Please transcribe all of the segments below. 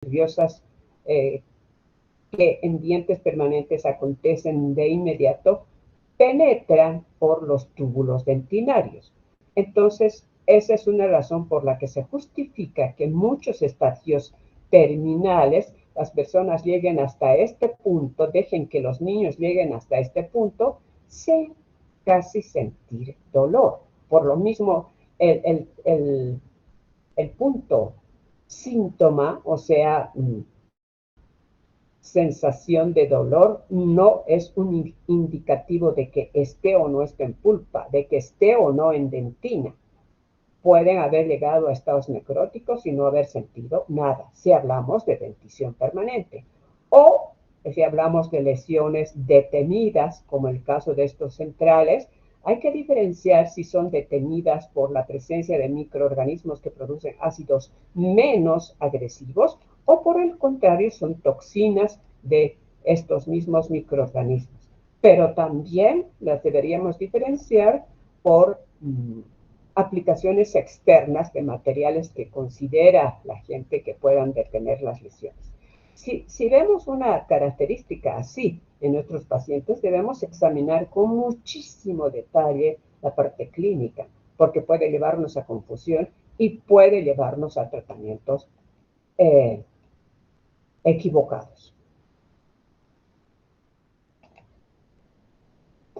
nerviosas que en dientes permanentes acontecen de inmediato, penetran por los túbulos dentinarios. Entonces, esa es una razón por la que se justifica que en muchos estadios terminales las personas lleguen hasta este punto, dejen que los niños lleguen hasta este punto, sin casi sentir dolor. Por lo mismo, el punto síntoma, o sea, sensación de dolor, no es un indicativo de que esté o no esté en pulpa, de que esté o no en dentina. Pueden haber llegado a estados necróticos y no haber sentido nada, si hablamos de dentición permanente. O si hablamos de lesiones detenidas, como el caso de estos centrales, hay que diferenciar si son detenidas por la presencia de microorganismos que producen ácidos menos agresivos o por el contrario son toxinas de estos mismos microorganismos. Pero también las deberíamos diferenciar por aplicaciones externas de materiales que considera la gente que puedan detener las lesiones. Si vemos una característica así en nuestros pacientes, debemos examinar con muchísimo detalle la parte clínica, porque puede llevarnos a confusión y puede llevarnos a tratamientos equivocados.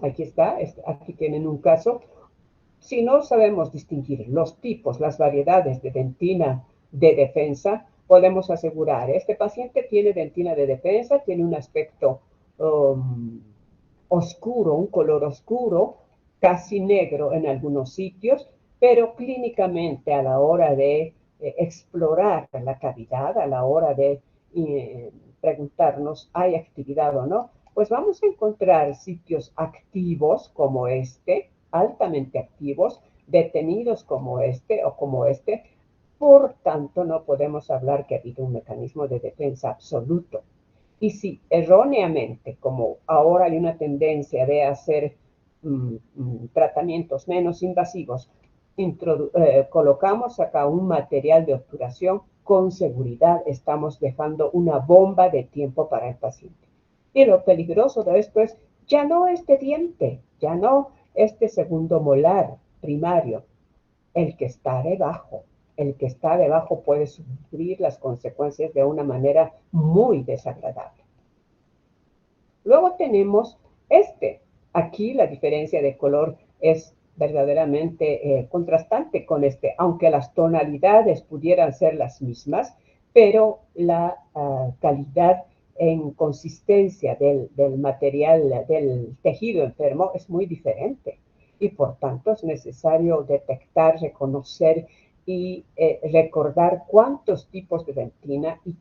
Aquí está, aquí tienen un caso. Si no sabemos distinguir los tipos, las variedades de dentina de defensa, podemos asegurar, este paciente tiene dentina de defensa, tiene un aspecto oscuro, un color oscuro, casi negro en algunos sitios, pero clínicamente a la hora de explorar la cavidad, a la hora de preguntarnos, ¿hay actividad o no? Pues vamos a encontrar sitios activos como este, altamente activos, detenidos como este o como este. Por tanto, no podemos hablar que ha habido un mecanismo de defensa absoluto. Y si erróneamente, como ahora hay una tendencia de hacer tratamientos menos invasivos, colocamos acá un material de obturación, con seguridad estamos dejando una bomba de tiempo para el paciente. Y lo peligroso de esto es, ya no este diente, ya no este segundo molar primario, el que está debajo. El que está debajo puede sufrir las consecuencias de una manera muy desagradable. Luego tenemos este. Aquí la diferencia de color es verdaderamente contrastante con este, aunque las tonalidades pudieran ser las mismas, pero la calidad en consistencia del material, del tejido enfermo es muy diferente. Y por tanto es necesario detectar, reconocer y recordar cuántos tipos de dentina y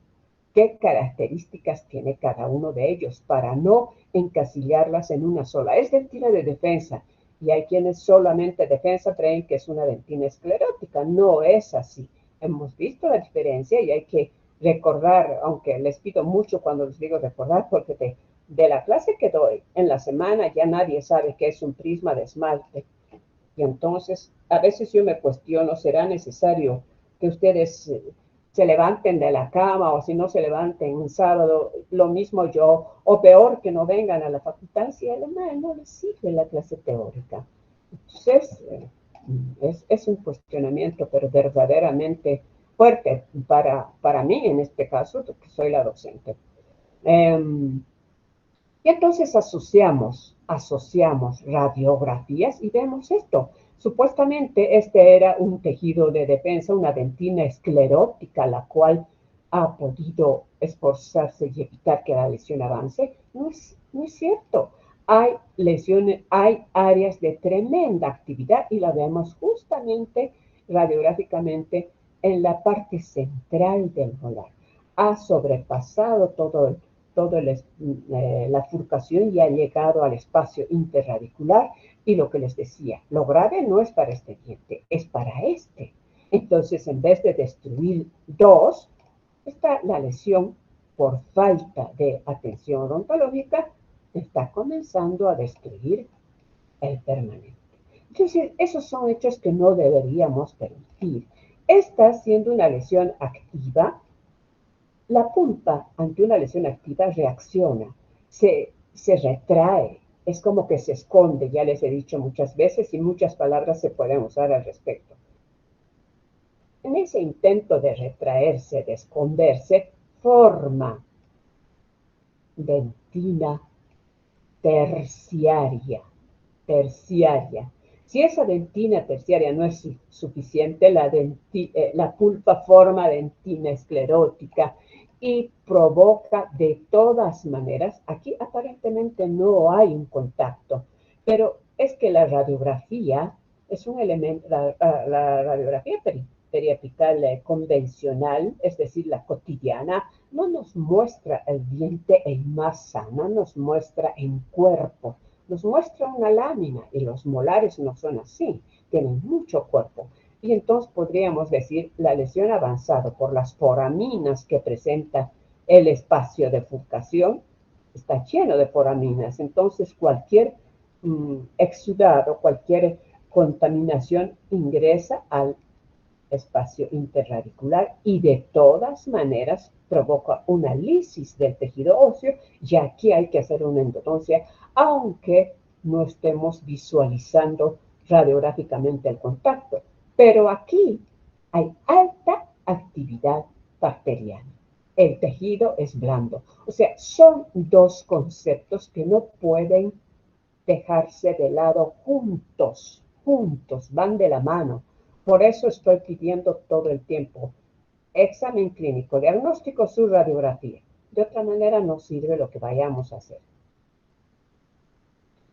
qué características tiene cada uno de ellos para no encasillarlas en una sola. Es dentina de defensa y hay quienes solamente defensa creen que es una dentina esclerótica. No es así. Hemos visto la diferencia y hay que recordar, aunque les pido mucho cuando les digo recordar, porque de la clase que doy en la semana ya nadie sabe qué es un prisma de esmalte. Y entonces a veces yo me cuestiono, ¿será necesario que ustedes se levanten de la cama o si no se levanten un sábado, lo mismo yo, o peor que no vengan a la facultad si además no les sirve la clase teórica? Entonces, es un cuestionamiento, pero verdaderamente fuerte para mí en este caso, que soy la docente. Y entonces asociamos radiografías y vemos esto. Supuestamente este era un tejido de defensa, una dentina esclerótica, la cual ha podido esforzarse y evitar que la lesión avance. No es cierto. Hay lesiones, hay áreas de tremenda actividad y la vemos justamente radiográficamente en la parte central del molar. Ha sobrepasado la furcación y ha llegado al espacio interradicular y lo que les decía, lo grave no es para este diente, es para este. Entonces, en vez de destruir dos, está la lesión por falta de atención odontológica, está comenzando a destruir el permanente. Entonces, esos son hechos que no deberíamos permitir. Esta siendo una lesión activa, La pulpa ante una lesión activa reacciona, se retrae, es como que se esconde, ya les he dicho muchas veces y muchas palabras se pueden usar al respecto. En ese intento de retraerse, de esconderse, forma dentina terciaria. Si esa dentina terciaria no es suficiente, la pulpa forma dentina esclerótica y provoca de todas maneras, aquí aparentemente no hay un contacto, pero es que la radiografía es un elemento, la radiografía periapical convencional, es decir, la cotidiana, no nos muestra el diente en masa, no nos muestra en cuerpo, nos muestra una lámina y los molares no son así, tienen mucho cuerpo. Y entonces podríamos decir la lesión avanzada por las foraminas que presenta el espacio de bifurcación está lleno de foraminas. Entonces cualquier exudado, cualquier contaminación ingresa al espacio interradicular y de todas maneras provoca una lisis del tejido óseo y aquí hay que hacer una endodoncia aunque no estemos visualizando radiográficamente el contacto. Pero aquí hay alta actividad bacteriana. El tejido es blando. O sea, son dos conceptos que no pueden dejarse de lado juntos, van de la mano. Por eso estoy pidiendo todo el tiempo examen clínico, diagnóstico, su radiografía. De otra manera no sirve lo que vayamos a hacer.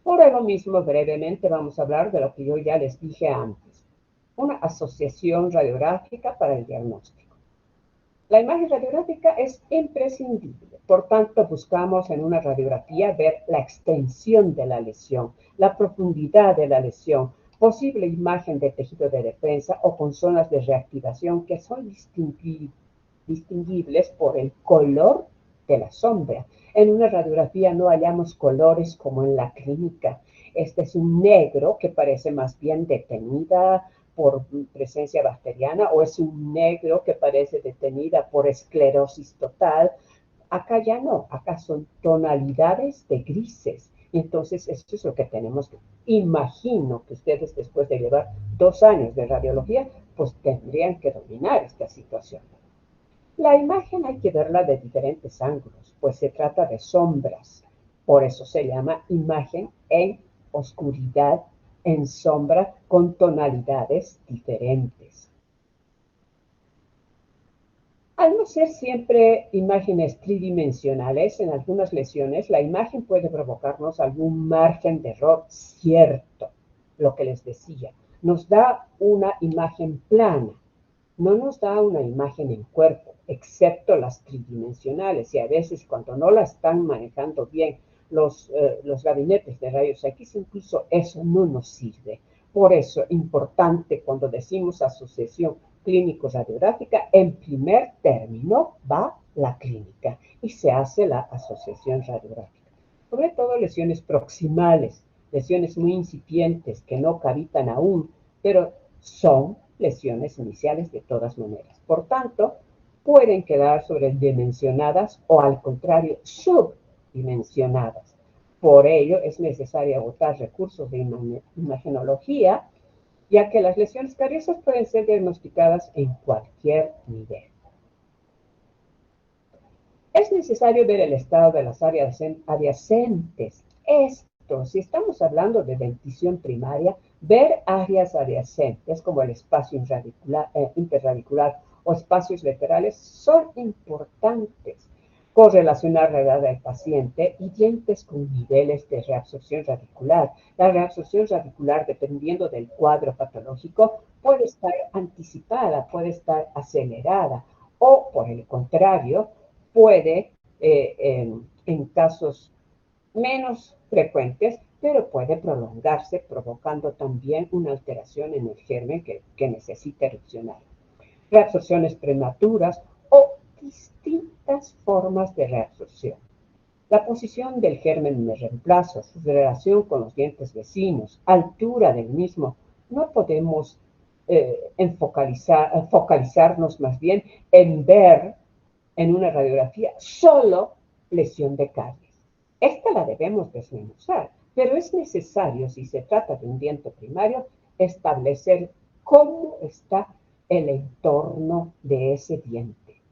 Por lo mismo, brevemente vamos a hablar de lo que yo ya les dije antes, una asociación radiográfica para el diagnóstico. La imagen radiográfica es imprescindible, por tanto buscamos en una radiografía ver la extensión de la lesión, la profundidad de la lesión, posible imagen de tejido de defensa o con zonas de reactivación que son distinguibles por el color de la sombra. En una radiografía no hallamos colores como en la clínica. Este es un negro que parece más bien detenida por presencia bacteriana o es un negro que parece detenida por esclerosis total. Acá ya no, acá son tonalidades de grises. Entonces, eso es lo que tenemos que... Imagino que ustedes, después de llevar 2 años de radiología, pues tendrían que dominar esta situación. La imagen hay que verla de diferentes ángulos, pues se trata de sombras. Por eso se llama imagen en oscuridad, en sombra, con tonalidades diferentes. Al no ser siempre imágenes tridimensionales, en algunas lesiones la imagen puede provocarnos algún margen de error cierto, lo que les decía. Nos da una imagen plana, no nos da una imagen en cuerpo, excepto las tridimensionales, y a veces cuando no la están manejando bien los gabinetes de rayos X, incluso eso no nos sirve. Por eso, importante cuando decimos asociación clínico-radiográfica, en primer término va la clínica y se hace la asociación radiográfica. Sobre todo lesiones proximales, lesiones muy incipientes que no cavitan aún, pero son lesiones iniciales de todas maneras. Por tanto, pueden quedar sobredimensionadas o al contrario subdimensionadas. Por ello es necesario agotar recursos de imagenología, ya que las lesiones cariosas pueden ser diagnosticadas en cualquier nivel. Es necesario ver el estado de las áreas adyacentes. Esto, si estamos hablando de dentición primaria, ver áreas adyacentes como el espacio interradicular o espacios laterales son importantes. Correlacionar la edad del paciente y dientes con niveles de reabsorción radicular. La reabsorción radicular, dependiendo del cuadro patológico, puede estar anticipada, puede estar acelerada o, por el contrario, puede, en casos menos frecuentes, pero puede prolongarse, provocando también una alteración en el germen que necesita erupcionar. Reabsorciones prematuras o distintas formas de reabsorción. La posición del germen de reemplazo, su relación con los dientes vecinos, altura del mismo, no podemos focalizarnos más bien en ver en una radiografía solo lesión de caries. Esta la debemos desmenuzar, pero es necesario, si se trata de un diente primario, establecer cómo está el entorno de ese diente.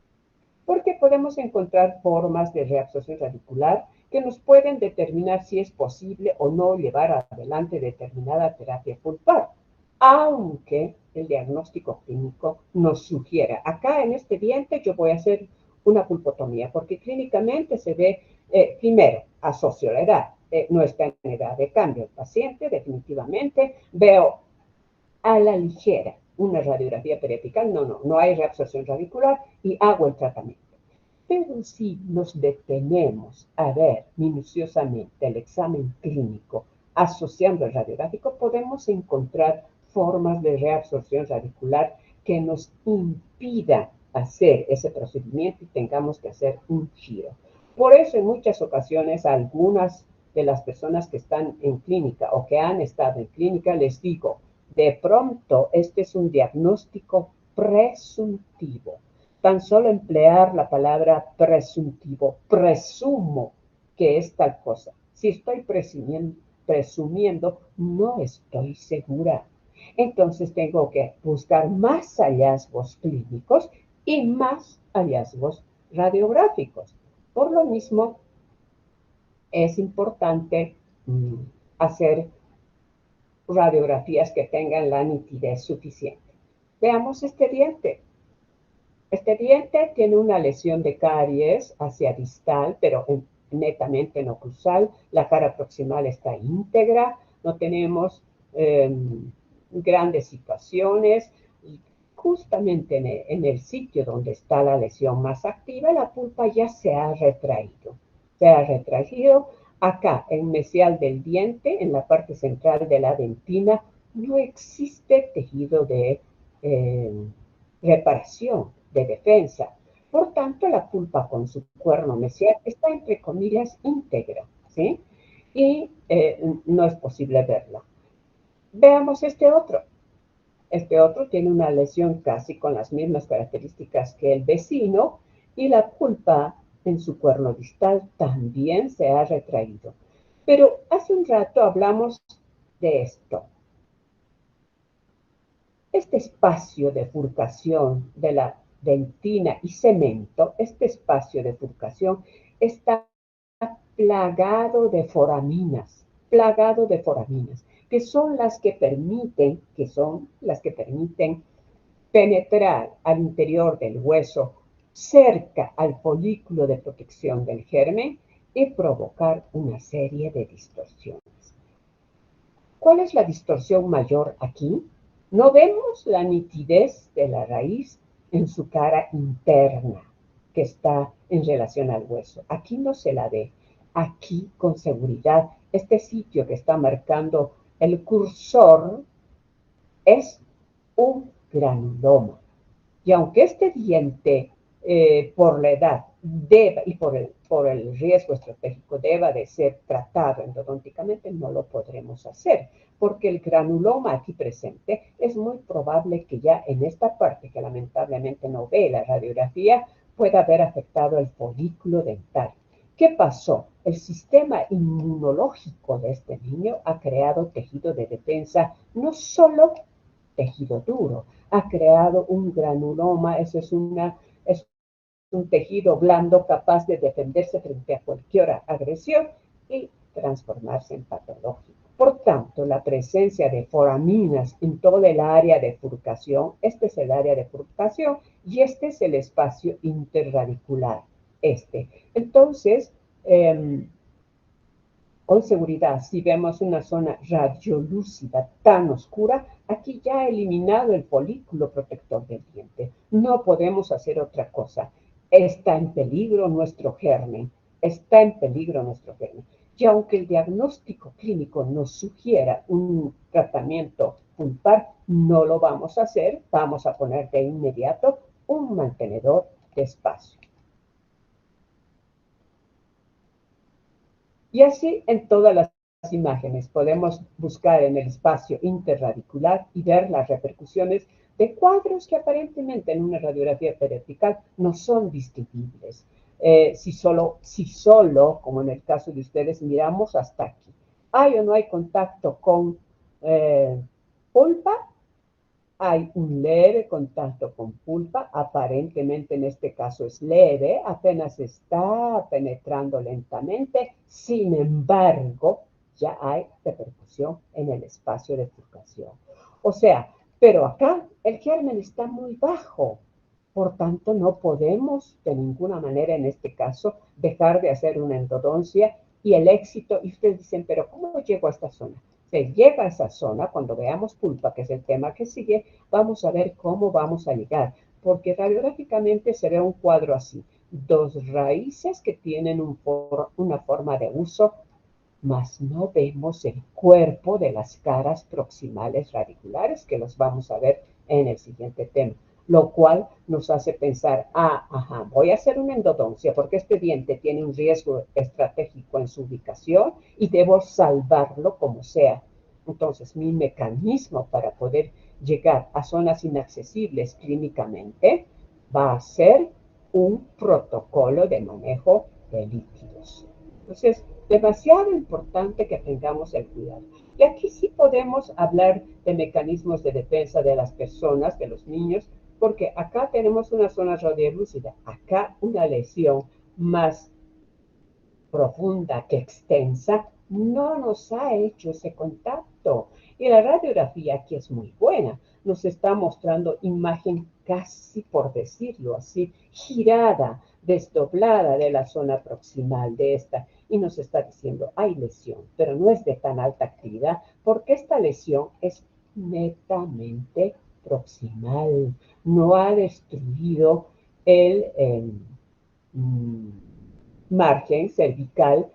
Porque podemos encontrar formas de reabsorción radicular que nos pueden determinar si es posible o no llevar adelante determinada terapia pulpar, aunque el diagnóstico clínico nos sugiera, acá en este diente yo voy a hacer una pulpotomía, porque clínicamente se ve, primero, asocio la edad, no está en edad de cambio el paciente, definitivamente, veo a la ligera una radiografía periapical, no hay reabsorción radicular y hago el tratamiento. Pero si nos detenemos a ver minuciosamente el examen clínico asociando el radiográfico, podemos encontrar formas de reabsorción radicular que nos impidan hacer ese procedimiento y tengamos que hacer un giro. Por eso en muchas ocasiones algunas de las personas que están en clínica o que han estado en clínica les digo, de pronto este es un diagnóstico presuntivo. Tan solo emplear la palabra presuntivo, presumo que es tal cosa. Si estoy presumiendo, no estoy segura. Entonces tengo que buscar más hallazgos clínicos y más hallazgos radiográficos. Por lo mismo, es importante hacer radiografías que tengan la nitidez suficiente. Veamos este diente. Este diente tiene una lesión de caries hacia distal, pero netamente no occlusal. La cara proximal está íntegra, no tenemos grandes situaciones. Y justamente en el sitio donde está la lesión más activa, la pulpa ya se ha retraído. Se ha retraído. Acá, en mesial del diente, en la parte central de la dentina, no existe tejido de reparación, de defensa. Por tanto, la pulpa con su cuerno mesial está, entre comillas, íntegra, ¿sí? Y no es posible verla. Veamos este otro. Este otro tiene una lesión casi con las mismas características que el vecino y la pulpa en su cuerno distal también se ha retraído. Pero hace un rato hablamos de esto. Este espacio de bifurcación de la dentina y cemento, este espacio de bifurcación está plagado de foraminas, que son las que permiten penetrar al interior del hueso cerca al folículo de protección del germen y provocar una serie de distorsiones. ¿Cuál es la distorsión mayor aquí? No vemos la nitidez de la raíz en su cara interna, que está en relación al hueso. Aquí no se la ve. Aquí, con seguridad, este sitio que está marcando el cursor es un granuloma. Y aunque este diente, por la edad y por el riesgo estratégico deba de ser tratado endodónticamente, no lo podremos hacer, porque el granuloma aquí presente es muy probable que ya en esta parte, que lamentablemente no ve la radiografía, pueda haber afectado el folículo dental. ¿Qué pasó? El sistema inmunológico de este niño ha creado tejido de defensa, no solo tejido duro, ha creado un granuloma, eso es un tejido blando capaz de defenderse frente a cualquier agresión y transformarse en patológico. Por tanto, la presencia de foraminas en todo el área de bifurcación, este es el área de bifurcación y este es el espacio interradicular. Entonces, con seguridad, si vemos una zona radiolúcida tan oscura, aquí ya ha eliminado el folículo protector del diente. No podemos hacer otra cosa. Está en peligro nuestro germen. Está en peligro nuestro germen. Y aunque el diagnóstico clínico nos sugiera un tratamiento pulpar, no lo vamos a hacer. Vamos a poner de inmediato un mantenedor de espacio. Y así en todas las imágenes podemos buscar en el espacio interradicular y ver las repercusiones de cuadros que aparentemente en una radiografía periapical no son distinguibles. Si solo, como en el caso de ustedes, miramos hasta aquí, hay o no hay contacto con pulpa, hay un leve contacto con pulpa, aparentemente en este caso es leve, apenas está penetrando lentamente, sin embargo, ya hay repercusión en el espacio de bifurcación. O sea, pero acá el germen está muy bajo, por tanto no podemos de ninguna manera en este caso dejar de hacer una endodoncia y el éxito, y ustedes dicen, pero ¿cómo llego a esta zona? Se llega a esa zona, cuando veamos pulpa, que es el tema que sigue, vamos a ver cómo vamos a llegar, porque radiográficamente se ve un cuadro así, dos raíces que tienen una forma de uso, mas no vemos el cuerpo de las caras proximales radiculares, que los vamos a ver en el siguiente tema, lo cual nos hace pensar, voy a hacer una endodoncia porque este diente tiene un riesgo estratégico en su ubicación y debo salvarlo como sea. Entonces, mi mecanismo para poder llegar a zonas inaccesibles clínicamente va a ser un protocolo de manejo de líquidos. Entonces, demasiado importante que tengamos el cuidado. Y aquí sí podemos hablar de mecanismos de defensa de las personas, de los niños, porque acá tenemos una zona radiolúcida, acá una lesión más profunda que extensa, no nos ha hecho ese contacto. Y la radiografía aquí es muy buena, nos está mostrando imagen casi, por decirlo así, girada, desdoblada de la zona proximal de esta, y nos está diciendo, hay lesión, pero no es de tan alta actividad, porque esta lesión es netamente proximal, no ha destruido el margen cervical,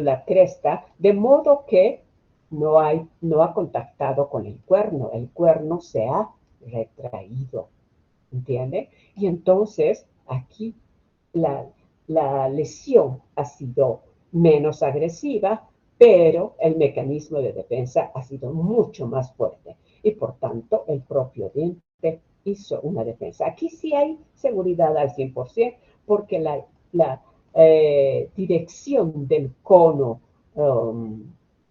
la cresta, de modo que no ha contactado con el cuerno se ha retraído, ¿entiende? Y entonces aquí la, la lesión ha sido menos agresiva, pero el mecanismo de defensa ha sido mucho más fuerte y por tanto el propio diente hizo una defensa. Aquí sí hay seguridad al 100% porque la dirección del cono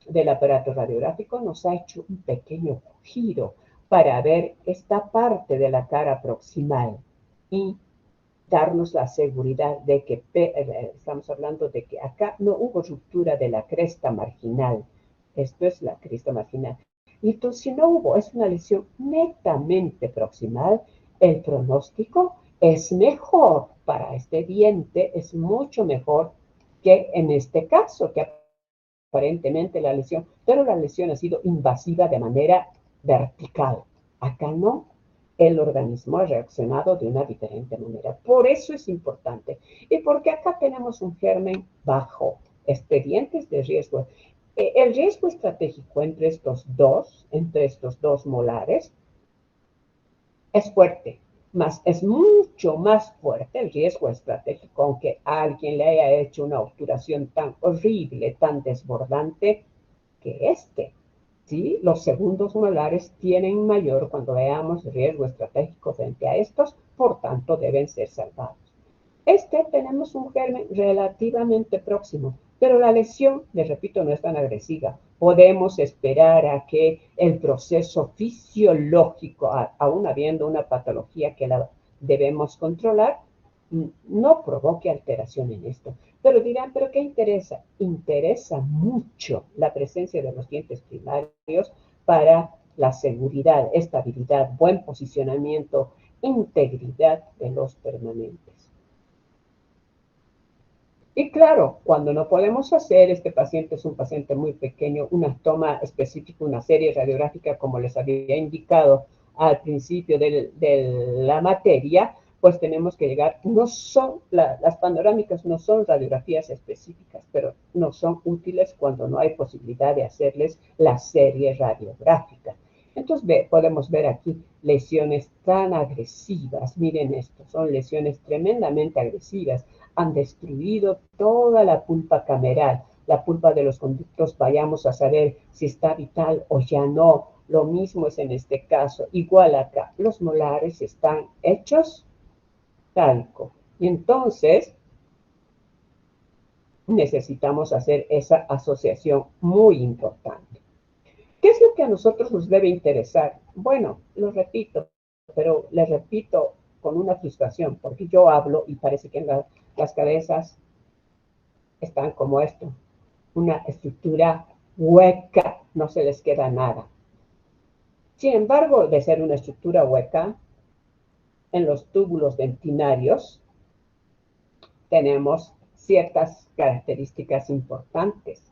del aparato radiográfico nos ha hecho un pequeño giro para ver esta parte de la cara proximal y darnos la seguridad de que estamos hablando de que acá no hubo ruptura de la cresta marginal. Esto es la cresta marginal. Y entonces, si no hubo, es una lesión netamente proximal, el pronóstico es mejor para este diente, es mucho mejor que en este caso, que aparentemente la lesión, pero la lesión ha sido invasiva de manera vertical. Acá no, el organismo ha reaccionado de una diferente manera. Por eso es importante. Y porque acá tenemos un germen bajo, expedientes de riesgo. El riesgo estratégico entre estos dos molares, es fuerte, más es mucho más fuerte el riesgo estratégico, aunque a alguien le haya hecho una obturación tan horrible, tan desbordante, que este. ¿Sí? Los segundos molares tienen mayor cuando veamos riesgo estratégico frente a estos, por tanto deben ser salvados. Tenemos un germen relativamente próximo, pero la lesión, les repito, no es tan agresiva. Podemos esperar a que el proceso fisiológico, aún habiendo una patología que la debemos controlar, no provoque alteración en esto. Pero dirán, ¿pero qué interesa? Interesa mucho la presencia de los dientes primarios para la seguridad, estabilidad, buen posicionamiento, integridad de los permanentes. Y claro, cuando no podemos hacer, este paciente es un paciente muy pequeño, una toma específica, una serie radiográfica, como les había indicado al principio de la materia, pues tenemos que llegar, las panorámicas no son radiografías específicas, pero no son útiles cuando no hay posibilidad de hacerles la serie radiográfica. Entonces podemos ver aquí lesiones tan agresivas, miren esto, son lesiones tremendamente agresivas, han destruido toda la pulpa cameral, la pulpa de los conductos, vayamos a saber si está vital o ya no, Lo mismo es en este caso, igual acá. Los molares están hechos talco. Y entonces necesitamos hacer esa asociación muy importante. ¿Qué es lo que a nosotros nos debe interesar? Bueno, lo repito, pero les repito con una frustración, porque yo hablo y parece que las cabezas están como esto, una estructura hueca, no se les queda nada. Sin embargo, de ser una estructura hueca, en los túbulos dentinarios tenemos ciertas características importantes.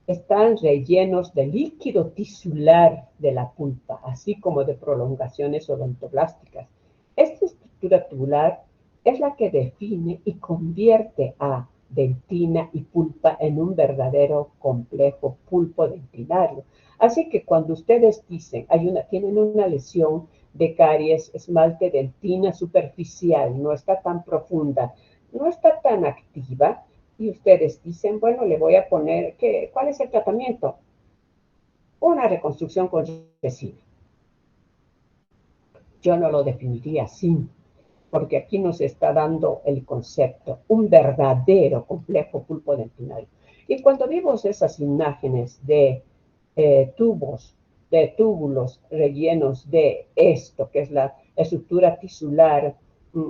Están rellenos de líquido tisular de la pulpa, así como de prolongaciones odontoblásticas. Esta estructura tubular es la que define y convierte a dentina y pulpa en un verdadero complejo pulpo dentinario. Así que cuando ustedes dicen, tienen una lesión de caries, esmalte dentina superficial, no está tan profunda, no está tan activa, y ustedes dicen, bueno, le voy a poner, ¿cuál es el tratamiento? Una reconstrucción con resina. Yo no lo definiría así, porque aquí nos está dando el concepto, un verdadero complejo pulpo dentinario. Y cuando vimos esas imágenes de túbulos rellenos de esto, que es la estructura tisular,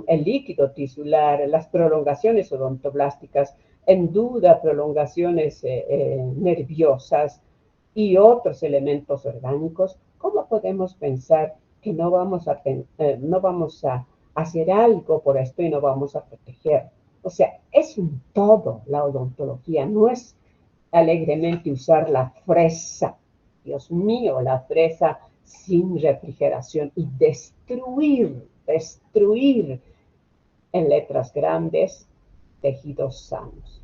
el líquido tisular, las prolongaciones odontoblásticas, en duda prolongaciones nerviosas y otros elementos orgánicos, ¿cómo podemos pensar que no vamos a hacer algo por esto y no vamos a proteger? O sea, es un todo la odontología, no es alegremente usar la fresa, Dios mío, la fresa sin refrigeración y destruir en letras grandes tejidos sanos.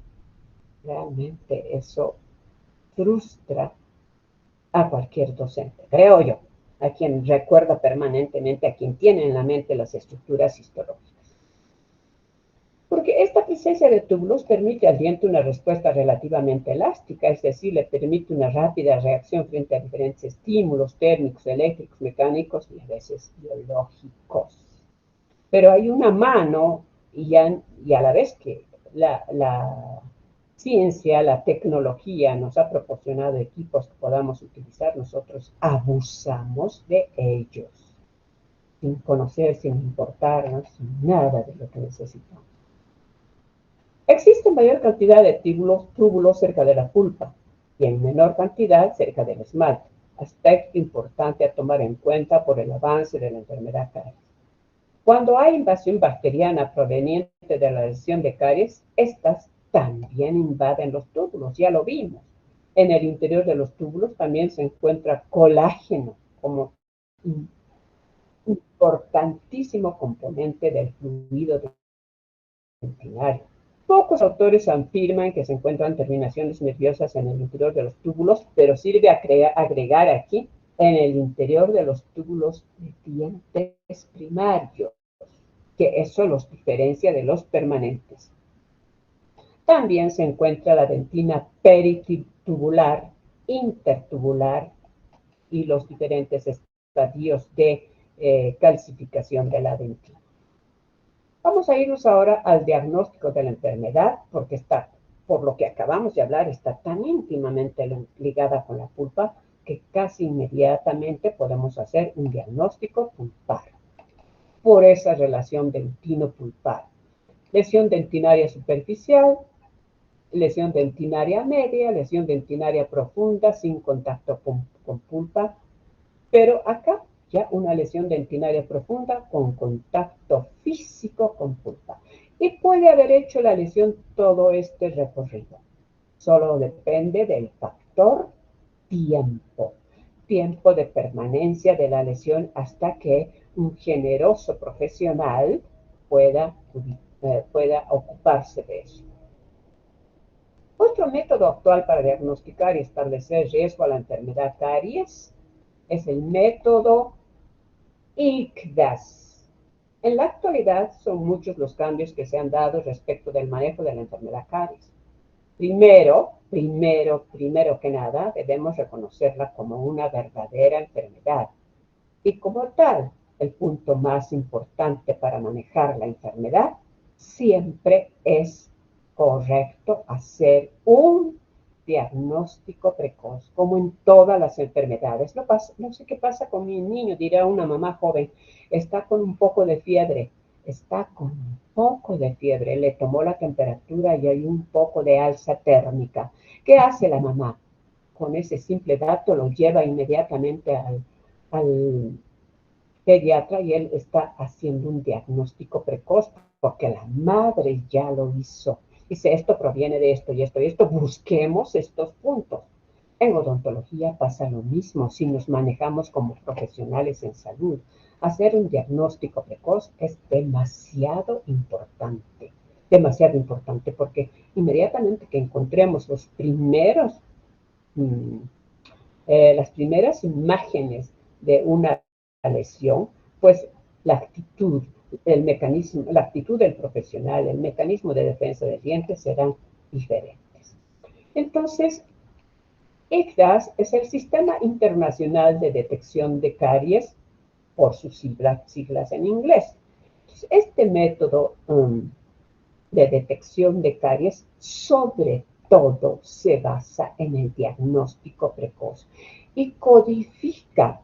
Realmente eso frustra a cualquier docente, creo yo, a quien recuerda permanentemente, a quien tiene en la mente las estructuras histológicas. Porque esta presencia de túbulos permite al diente una respuesta relativamente elástica, es decir, le permite una rápida reacción frente a diferentes estímulos térmicos, eléctricos, mecánicos y a veces biológicos. Pero hay una mano y a la vez que la ciencia, la tecnología nos ha proporcionado equipos que podamos utilizar, nosotros abusamos de ellos, sin conocer, sin importarnos, sin nada de lo que necesitamos. Existe mayor cantidad de túbulos cerca de la pulpa y en menor cantidad cerca del esmalte, aspecto importante a tomar en cuenta por el avance de la enfermedad caries. Cuando hay invasión bacteriana proveniente de la lesión de caries, estas también invaden los túbulos, ya lo vimos. En el interior de los túbulos también se encuentra colágeno como importantísimo componente del fluido dentinario. Pocos autores afirman que se encuentran terminaciones nerviosas en el interior de los túbulos, pero sirve a agregar aquí en el interior de los túbulos de dientes primarios, que eso los diferencia de los permanentes. También se encuentra la dentina peritubular, intertubular y los diferentes estadios de calcificación de la dentina. Vamos a irnos ahora al diagnóstico de la enfermedad, porque por lo que acabamos de hablar, está tan íntimamente ligada con la pulpa que casi inmediatamente podemos hacer un diagnóstico pulpar por esa relación dentino-pulpar. Lesión dentinaria superficial, lesión dentinaria media, lesión dentinaria profunda sin contacto con pulpa, pero acá ya una lesión dentinaria profunda con contacto físico con pulpa. Y puede haber hecho la lesión todo este recorrido. Solo depende del factor tiempo. Tiempo de permanencia de la lesión hasta que un generoso profesional pueda ocuparse de eso. Otro método actual para diagnosticar y establecer riesgo a la enfermedad caries es el método ICDAS. En la actualidad son muchos los cambios que se han dado respecto del manejo de la enfermedad caries. Primero que nada, debemos reconocerla como una verdadera enfermedad. Y como tal, el punto más importante para manejar la enfermedad siempre es correcto hacer un diagnóstico precoz, como en todas las enfermedades. No sé qué pasa con mi niño, dirá una mamá joven, está con un poco de fiebre, está con un poco de fiebre, le tomó la temperatura y hay un poco de alza térmica. ¿Qué hace la mamá? Con ese simple dato lo lleva inmediatamente al pediatra y él está haciendo un diagnóstico precoz porque la madre ya lo hizo. Dice, esto proviene de esto y esto y esto, busquemos estos puntos. En odontología pasa lo mismo si nos manejamos como profesionales en salud. Hacer un diagnóstico precoz es demasiado importante porque inmediatamente que encontremos mm, las primeras imágenes de una lesión, pues la actitud, el mecanismo, la actitud del profesional, el mecanismo de defensa del diente serán diferentes. Entonces, ICDAS es el Sistema Internacional de Detección de Caries, por sus siglas en inglés. Este método de detección de caries sobre todo se basa en el diagnóstico precoz y codifica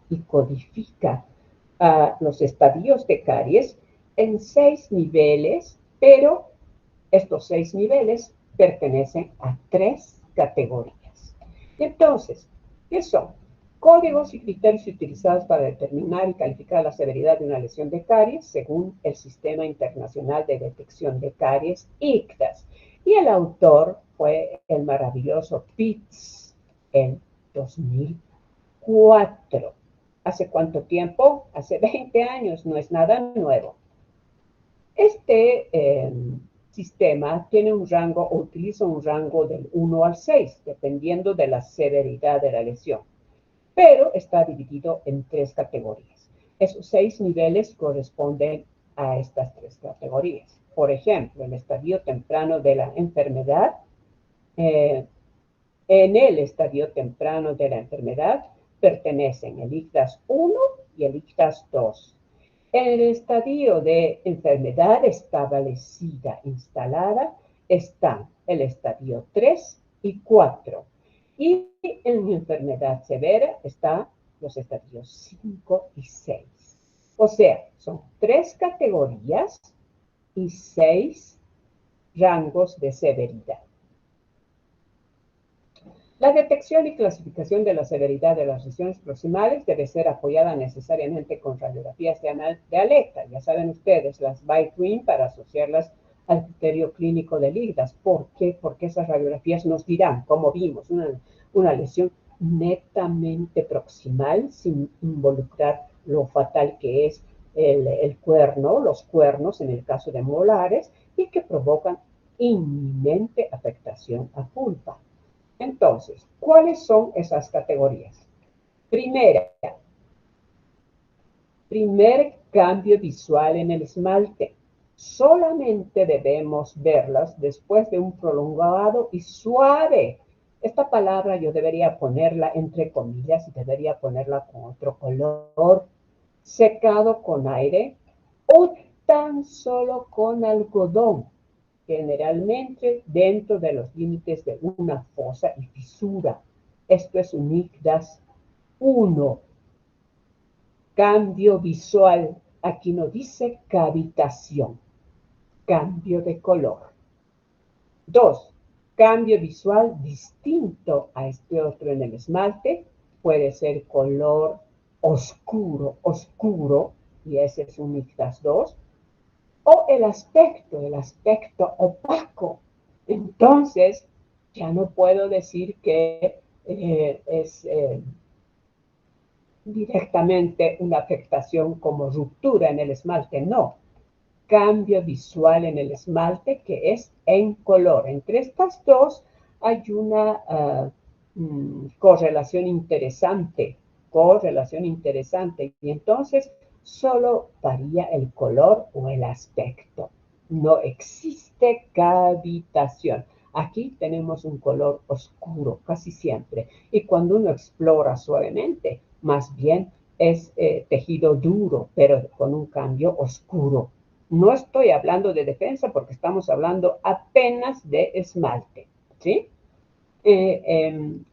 los estadios de caries en 6 niveles, pero estos 6 niveles pertenecen a 3 categorías. Entonces, ¿qué son? Códigos y criterios utilizados para determinar y calificar la severidad de una lesión de caries según el Sistema Internacional de Detección de Caries, ICDAS. Y el autor fue el maravilloso Pitts en 2004. ¿Hace cuánto tiempo? Hace 20 años, no es nada nuevo. Este sistema tiene un rango o utiliza un rango del 1 al 6, dependiendo de la severidad de la lesión, pero está dividido en 3 categorías. Esos 6 niveles corresponden a estas 3 categorías. Por ejemplo, el estadio temprano de la enfermedad, en el estadio temprano de la enfermedad pertenecen el ICDAS 1 y el ICDAS 2. En el estadio de enfermedad establecida, instalada, están el estadio 3 y 4. Y en enfermedad severa están los estadios 5 y 6. O sea, son 3 categorías y 6 rangos de severidad. La detección y clasificación de la severidad de las lesiones proximales debe ser apoyada necesariamente con radiografías de alerta. Ya saben ustedes, las BioTwin para asociarlas al criterio clínico del IGDAS. ¿Por qué? Porque esas radiografías nos dirán, como vimos, una lesión netamente proximal sin involucrar lo fatal que es el cuerno, los cuernos en el caso de molares y que provocan inminente afectación a pulpa. Entonces, ¿cuáles son esas categorías? Primera, primer cambio visual en el esmalte. Solamente debemos verlas después de un prolongado y suave. Esta palabra yo debería ponerla entre comillas y debería ponerla con otro color, secado con aire o tan solo con algodón, generalmente dentro de los límites de una fosa y fisura. Esto es un ICDAS 1. Cambio visual. Aquí no dice cavitación. Cambio de color. 2. Cambio visual distinto a este otro en el esmalte. Puede ser color oscuro, y ese es un ICDAS 2. O el aspecto opaco. Entonces, ya no puedo decir que es directamente una afectación como ruptura en el esmalte, no. Cambio visual en el esmalte que es en color. Entre estas dos hay una correlación interesante, y entonces solo varía el color o el aspecto. No existe cavitación. Aquí tenemos un color oscuro casi siempre. Y cuando uno explora suavemente, más bien es tejido duro, pero con un cambio oscuro. No estoy hablando de defensa porque estamos hablando apenas de esmalte, ¿sí? En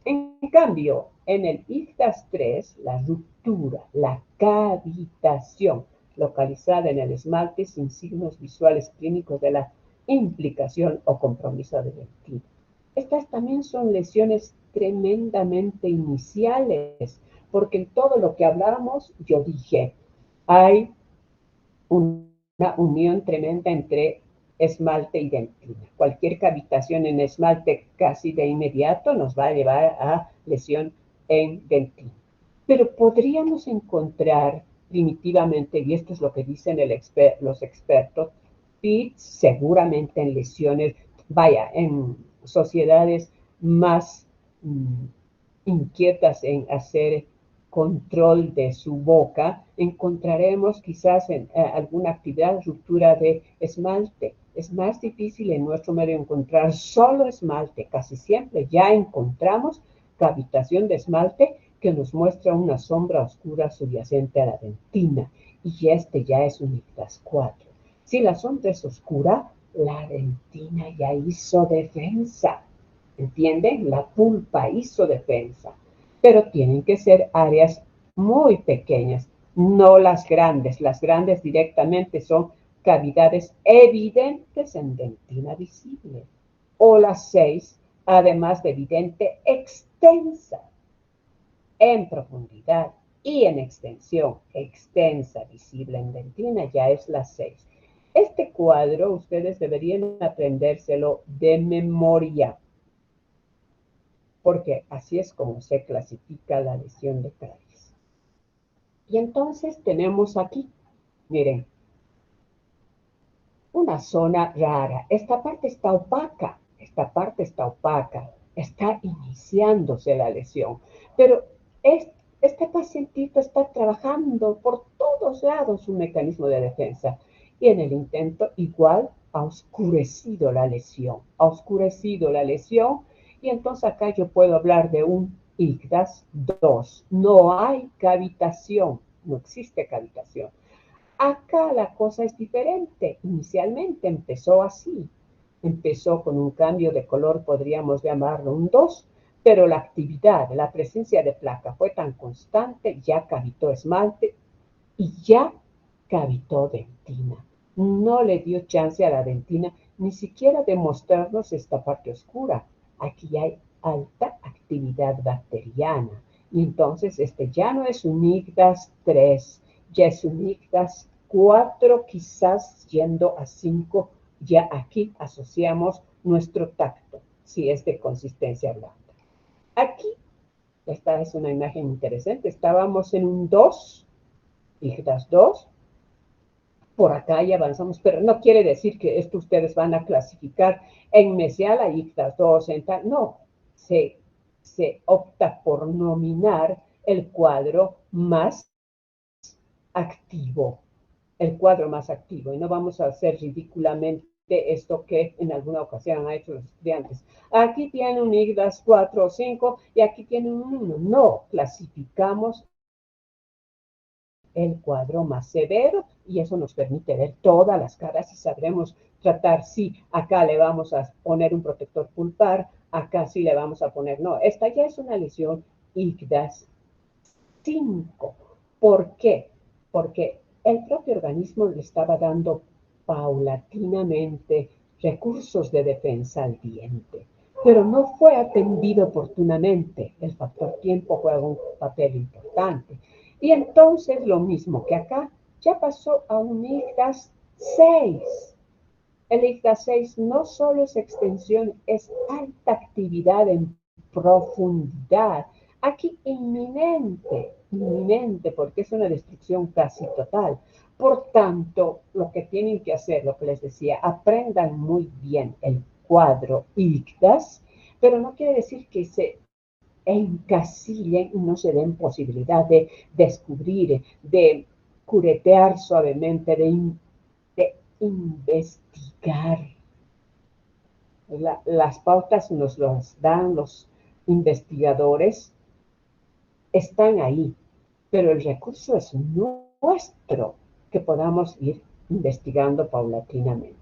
cambio, en el IGDAS 3, la ruptura, la cavitación localizada en el esmalte sin signos visuales clínicos de la implicación o compromiso de dentina. Estas también son lesiones tremendamente iniciales, porque en todo lo que hablamos, yo dije, hay una unión tremenda entre esmalte y dentina. Cualquier cavitación en esmalte casi de inmediato nos va a llevar a lesión en dentina. Pero podríamos encontrar primitivamente, y esto es lo que dicen los expertos, y seguramente en lesiones, vaya, en sociedades más inquietas en hacer control de su boca, encontraremos quizás en alguna actividad ruptura de esmalte. Es más difícil en nuestro medio encontrar solo esmalte. Casi siempre ya encontramos cavitación de esmalte que nos muestra una sombra oscura subyacente a la dentina. Y este ya es un ICDAS 4. Si la sombra es oscura, la dentina ya hizo defensa. ¿Entienden? La pulpa hizo defensa. Pero tienen que ser áreas muy pequeñas, no las grandes. Las grandes directamente son cavidades evidentes en dentina visible. O las 6, además de evidente, extensa en profundidad y en extensión, extensa, visible en dentina, ya es la 6. Este cuadro ustedes deberían aprendérselo de memoria, porque así es como se clasifica la lesión de caries. Y entonces tenemos aquí, miren, una zona rara. Esta parte está opaca, está iniciándose la lesión, pero este pacientito está trabajando por todos lados su mecanismo de defensa y en el intento igual ha oscurecido la lesión, y entonces acá yo puedo hablar de un IGDAS 2. No hay cavitación, no existe cavitación. Acá la cosa es diferente. Inicialmente empezó así. Empezó con un cambio de color, podríamos llamarlo un 2, pero la actividad, la presencia de placa fue tan constante, ya cavitó esmalte y ya cavitó dentina. No le dio chance a la dentina ni siquiera de mostrarnos esta parte oscura. Aquí hay alta actividad bacteriana. Y entonces este ya no es un IGDAS 3, ya es un IGDAS 4, quizás yendo a 5. Ya aquí asociamos nuestro tacto, si es de consistencia blanda. Aquí, esta es una imagen interesante, estábamos en un 2, IGDAS 2, por acá y avanzamos, pero no quiere decir que esto ustedes van a clasificar en mesiala, IGDAS 2, en tal, no, se opta por nominar el cuadro más activo, y no vamos a hacer ridículamente esto que en alguna ocasión han hecho los estudiantes. Aquí tiene un IGDAS 4 o 5 y aquí tiene un 1. No, clasificamos el cuadro más severo y eso nos permite ver todas las caras y sabremos tratar si acá le vamos a poner un protector pulpar, acá sí le vamos a poner, no, esta ya es una lesión IGDAS 5. ¿Por qué? Porque el propio organismo le estaba dando paulatinamente recursos de defensa al diente, pero no fue atendido oportunamente. El factor tiempo juega un papel importante. Y entonces lo mismo que acá, ya pasó a un IGDAS 6. El IGDAS 6 no solo es extensión, es alta actividad en profundidad. Aquí inminente, porque es una destrucción casi total. Por tanto, lo que tienen que hacer, lo que les decía, aprendan muy bien el cuadro IGDAS, pero no quiere decir que se encasillen y no se den posibilidad de descubrir, de curetear suavemente, de investigar. Las pautas nos las dan los investigadores, están ahí, pero el recurso es nuestro, que podamos ir investigando paulatinamente.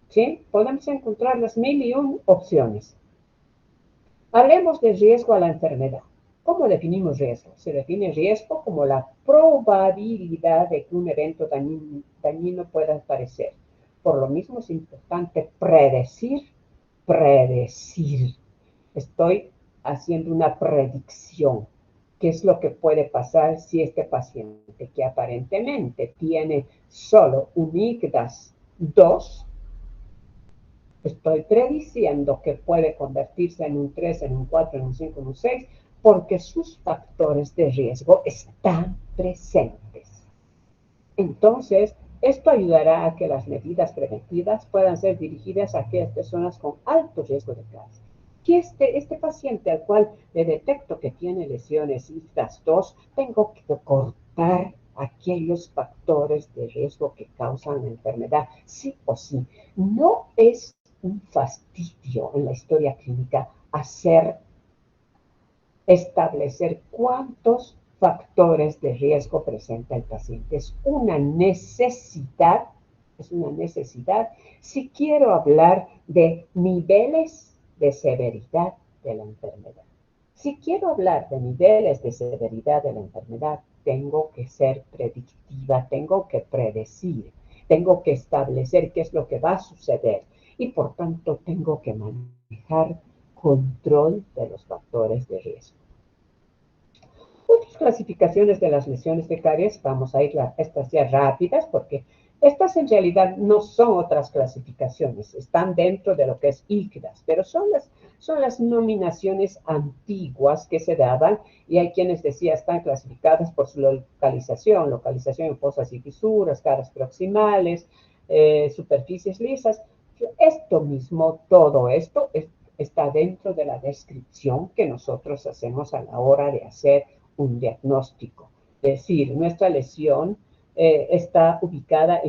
¿Sí? Podemos encontrar las 1001 opciones. Hablemos de riesgo a la enfermedad. ¿Cómo definimos riesgo? Se define riesgo como la probabilidad de que un evento dañino pueda aparecer. Por lo mismo es importante predecir. Estoy haciendo una predicción. ¿Qué es lo que puede pasar si este paciente, que aparentemente tiene solo un IGDAS 2, estoy prediciendo que puede convertirse en un 3, en un 4, en un 5, en un 6, porque sus factores de riesgo están presentes? Entonces, esto ayudará a que las medidas preventivas puedan ser dirigidas a aquellas personas con alto riesgo de cáncer. Y este paciente al cual le detecto que tiene lesiones IGDAS 2, tengo que cortar aquellos factores de riesgo que causan la enfermedad, sí o sí. No es un fastidio en la historia clínica establecer cuántos factores de riesgo presenta el paciente. Es una necesidad si quiero hablar de niveles de severidad de la enfermedad. Si quiero hablar de niveles de severidad de la enfermedad, tengo que ser predictiva, tengo que predecir, tengo que establecer qué es lo que va a suceder y por tanto tengo que manejar control de los factores de riesgo. Otras clasificaciones de las lesiones de caries, vamos a ir a estas ya rápidas porque estas en realidad no son otras clasificaciones, están dentro de lo que es IGDAS, pero son las nominaciones antiguas que se daban y hay quienes decían están clasificadas por su localización en fosas y fisuras, caras proximales, superficies lisas. Esto mismo, todo esto está dentro de la descripción que nosotros hacemos a la hora de hacer un diagnóstico. Es decir, nuestra lesión está ubicada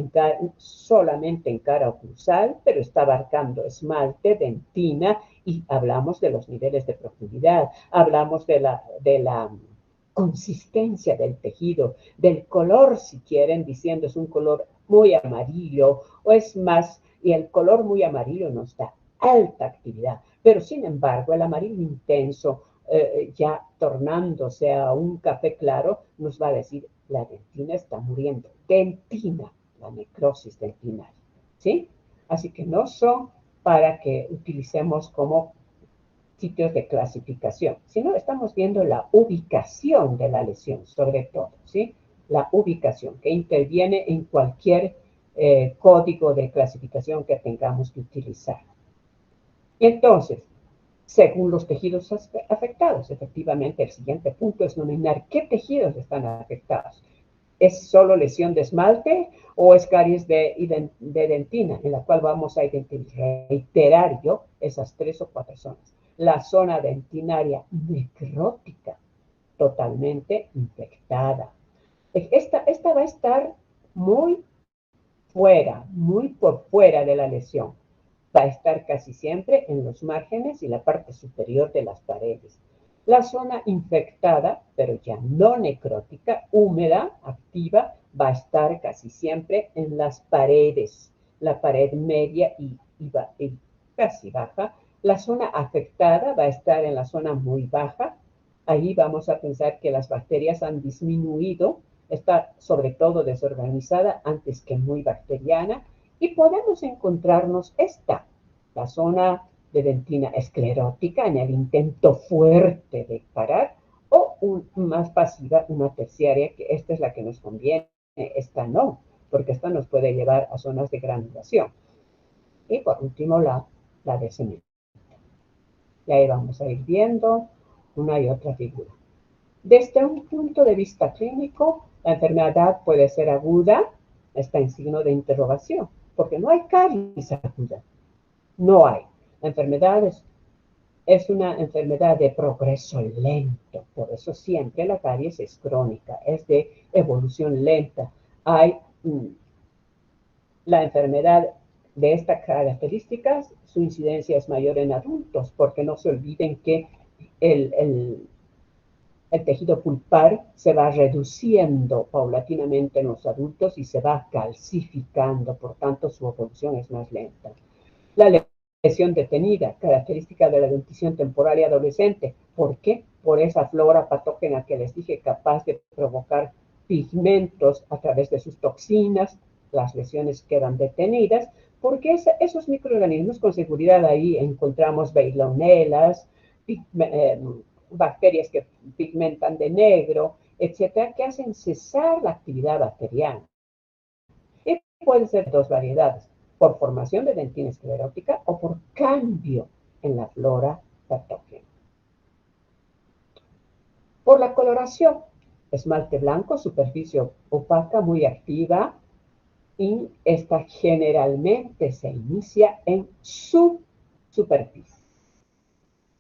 solamente en cara oclusal, pero está abarcando esmalte, dentina, y hablamos de los niveles de profundidad, hablamos de la consistencia del tejido, del color, si quieren, diciendo es un color muy amarillo o es más, y el color muy amarillo nos da alta actividad, pero sin embargo el amarillo intenso, ya tornándose a un café claro, nos va a decir la dentina está muriendo. Dentina, la necrosis dentinaria, ¿sí? Así que no son para que utilicemos como sitios de clasificación, sino estamos viendo la ubicación de la lesión, sobre todo, ¿sí? La ubicación que interviene en cualquier código de clasificación que tengamos que utilizar. Y entonces, según los tejidos afectados, efectivamente, el siguiente punto es nominar qué tejidos están afectados. ¿Es solo lesión de esmalte o es caries de dentina, en la cual vamos a reiterar yo esas 3 o 4 zonas? La zona dentinaria necrótica, totalmente infectada. Esta va a estar muy por fuera de la lesión. Va a estar casi siempre en los márgenes y la parte superior de las paredes. La zona infectada, pero ya no necrótica, húmeda, activa, va a estar casi siempre en las paredes, la pared media y casi baja. La zona afectada va a estar en la zona muy baja. Ahí vamos a pensar que las bacterias han disminuido, está sobre todo desorganizada antes que muy bacteriana, y podemos encontrarnos la zona de dentina esclerótica en el intento fuerte de parar, o más pasiva, una terciaria, que esta es la que nos conviene, esta no, porque esta nos puede llevar a zonas de granulación. Y por último, la de cemento. Y ahí vamos a ir viendo una y otra figura. Desde un punto de vista clínico, la enfermedad puede ser aguda, está en signo de interrogación, porque no hay caries aguda. No hay. La enfermedad es una enfermedad de progreso lento, por eso siempre la caries es crónica, es de evolución lenta. La enfermedad de estas características, su incidencia es mayor en adultos, porque no se olviden que el tejido pulpar se va reduciendo paulatinamente en los adultos y se va calcificando, por tanto su evolución es más lenta. La lesión detenida, característica de la dentición temporal y adolescente. ¿Por qué? Por esa flora patógena que les dije, capaz de provocar pigmentos a través de sus toxinas. Las lesiones quedan detenidas porque esos microorganismos, con seguridad ahí encontramos Veillonellas, bacterias que pigmentan de negro, etcétera, que hacen cesar la actividad bacteriana. Y pueden ser dos variedades, por formación de dentina esclerótica o por cambio en la flora patógena. Por la coloración, esmalte blanco, superficie opaca, muy activa, y esta generalmente se inicia en su superficie.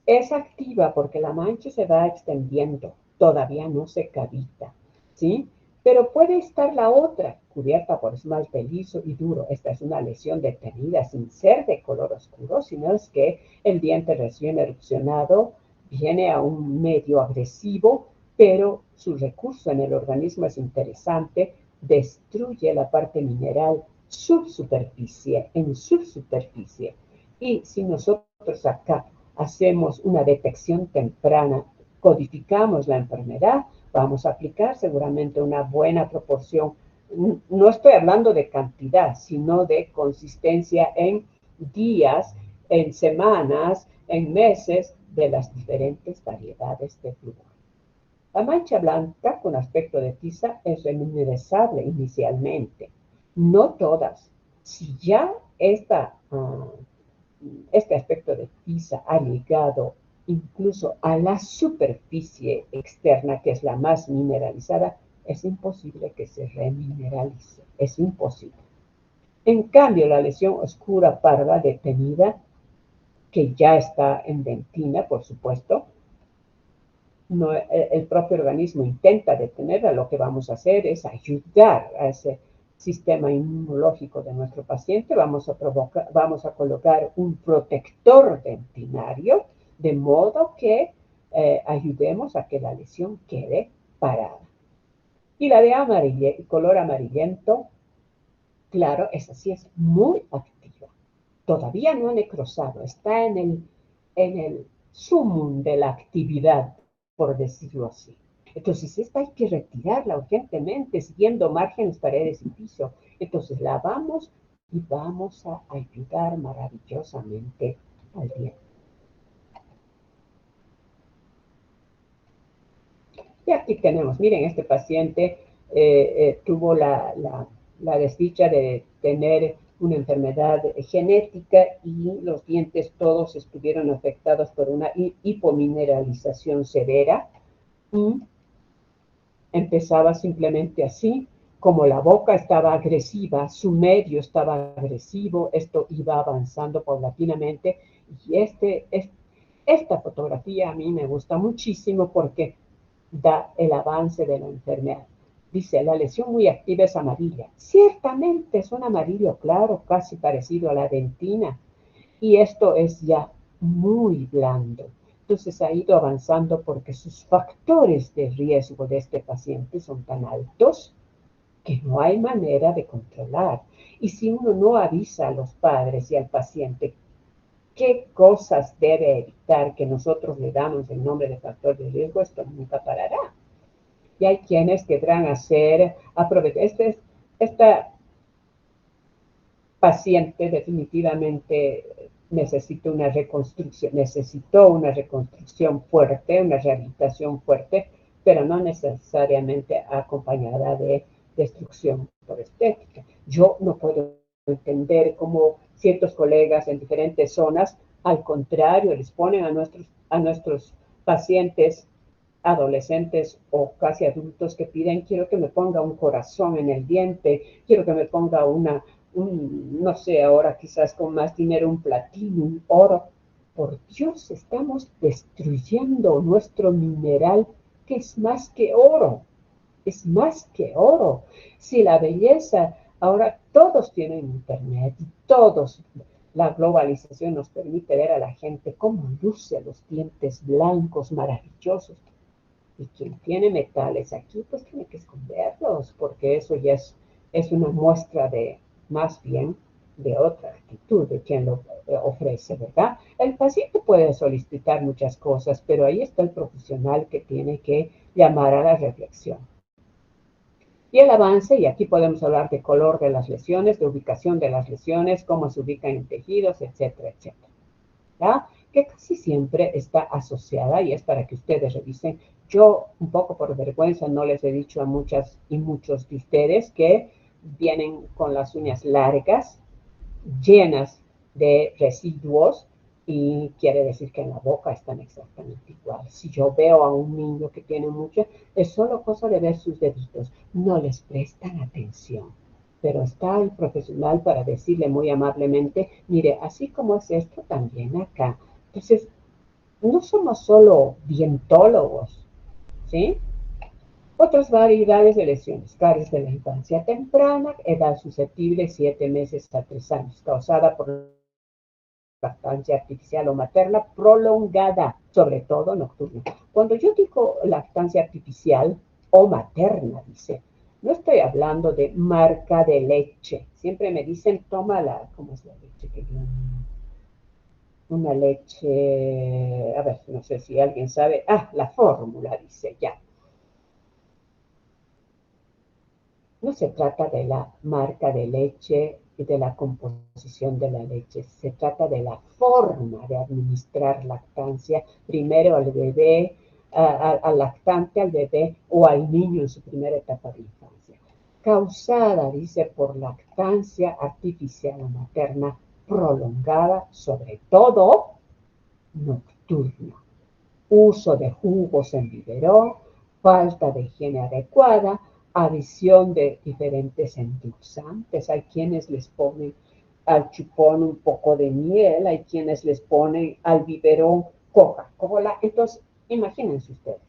Es activa porque la mancha se va extendiendo, todavía no se cavita, ¿sí? Pero puede estar la otra, cubierta por esmalte liso y duro. Esta es una lesión detenida sin ser de color oscuro, sino es que el diente recién erupcionado viene a un medio agresivo, pero su recurso en el organismo es interesante, destruye la parte mineral en subsuperficie. Y si nosotros acá hacemos una detección temprana, codificamos la enfermedad, vamos a aplicar seguramente una buena proporción. No estoy hablando de cantidad, sino de consistencia en días, en semanas, en meses de las diferentes variedades de flúor. La mancha blanca con aspecto de tiza es remineralizable inicialmente. No todas. Si ya este aspecto de tiza ha llegado incluso a la superficie externa, que es la más mineralizada, es imposible que se remineralice. Es imposible. En cambio, la lesión oscura parda detenida, que ya está en dentina, por supuesto, no, el propio organismo intenta detenerla, lo que vamos a hacer es ayudar a ese sistema inmunológico de nuestro paciente, vamos a colocar un protector dentinario, de modo que ayudemos a que la lesión quede parada. Y la de color amarillento, claro, esa sí es muy activa. Todavía no ha necrosado, está en el sumum de la actividad, por decirlo así. Entonces, esta hay que retirarla urgentemente, siguiendo márgenes, paredes y piso. Entonces, la vamos y vamos a ayudar maravillosamente al diente. Y aquí tenemos, miren, este paciente tuvo la desdicha de tener una enfermedad genética y los dientes todos estuvieron afectados por una hipomineralización severa. Y empezaba simplemente así, como la boca estaba agresiva, su medio estaba agresivo, esto iba avanzando paulatinamente. Y esta fotografía a mí me gusta muchísimo porque da el avance de la enfermedad. Dice, la lesión muy activa es amarilla. Ciertamente es un amarillo claro, casi parecido a la dentina. Y esto es ya muy blando. Entonces ha ido avanzando porque sus factores de riesgo de este paciente son tan altos que no hay manera de controlar. Y si uno no avisa a los padres y al paciente qué cosas debe evitar que nosotros le damos el nombre de factor de riesgo, esto nunca parará. Y hay quienes querrán esta paciente definitivamente necesitó una reconstrucción fuerte, una rehabilitación fuerte, pero no necesariamente acompañada de destrucción por estética. Yo no puedo entender cómo ciertos colegas en diferentes zonas, al contrario, les ponen a nuestros pacientes adolescentes o casi adultos que piden, quiero que me ponga un corazón en el diente, quiero que me ponga no sé, ahora quizás con más dinero, un platino, un oro. Por Dios, estamos destruyendo nuestro mineral, que es más que oro, es más que oro. Si la belleza Ahora todos tienen internet, todos. La globalización nos permite ver a la gente cómo luce los dientes blancos maravillosos. Y quien tiene metales aquí, pues tiene que esconderlos, porque eso ya es una muestra de, más bien, de otra actitud de quien lo ofrece, ¿verdad? El paciente puede solicitar muchas cosas, pero ahí está el profesional que tiene que llamar a la reflexión. Y el avance, y aquí podemos hablar de color de las lesiones, de ubicación de las lesiones, cómo se ubican en tejidos, etcétera, etcétera. ¿Ya? Que casi siempre está asociada y es para que ustedes revisen. Yo, un poco por vergüenza, no les he dicho a muchas y muchos de ustedes que vienen con las uñas largas, llenas de residuos, y quiere decir que en la boca están exactamente igual. Si yo veo a un niño que tiene mucho, es solo cosa de ver sus deditos, no les prestan atención. Pero está el profesional para decirle muy amablemente, mire, así como es esto, también acá. Entonces, no somos solo dientólogos, ¿sí? Otras variedades de lesiones, caries de la infancia temprana, edad susceptible 7 meses a 3 años, causada por lactancia artificial o materna prolongada, sobre todo nocturna. Cuando yo digo lactancia artificial o materna, dice, no estoy hablando de marca de leche. Siempre me dicen, toma la, ¿cómo es la leche que viene? Una leche, a ver, no sé si alguien sabe, la fórmula, dice, ya. No se trata de la marca de leche y de la composición de la leche, se trata de la forma de administrar lactancia, primero al bebé, al lactante, al bebé o al niño en su primera etapa de infancia. Causada, dice, por lactancia artificial o materna prolongada, sobre todo nocturna. Uso de jugos en biberón, falta de higiene adecuada, adición de diferentes endulzantes. Hay quienes les ponen al chupón un poco de miel, hay quienes les ponen al biberón Coca-Cola. Entonces, imagínense ustedes,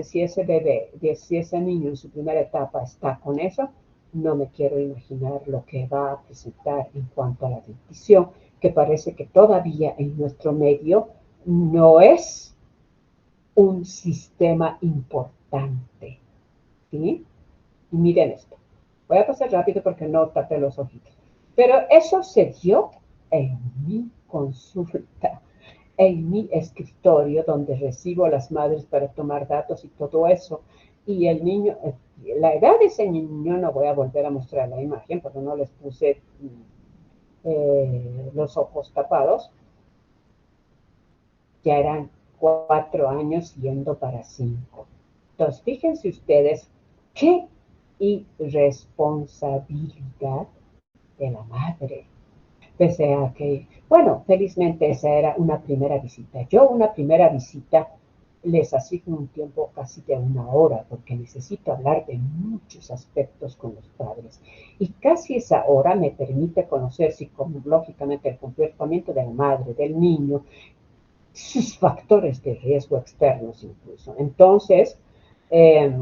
si ese bebé, si ese niño en su primera etapa está con eso, no me quiero imaginar lo que va a presentar en cuanto a la dentición, que parece que todavía en nuestro medio no es un sistema importante, ¿sí? Y miren esto. Voy a pasar rápido porque no tapé los ojitos. Pero eso se dio en mi consulta, en mi escritorio, donde recibo a las madres para tomar datos y todo eso. Y el niño, la edad de ese niño, no voy a volver a mostrar la imagen porque no les puse los ojos tapados, ya eran 4 años yendo para 5. Entonces, fíjense ustedes qué irresponsabilidad de la madre. Pese a que, bueno, felizmente esa era una primera visita. Yo una primera visita les asigno un tiempo casi de 1 hora porque necesito hablar de muchos aspectos con los padres. Y casi esa hora me permite conocer psicológicamente el comportamiento de la madre, del niño, sus factores de riesgo externos incluso. Entonces, eh,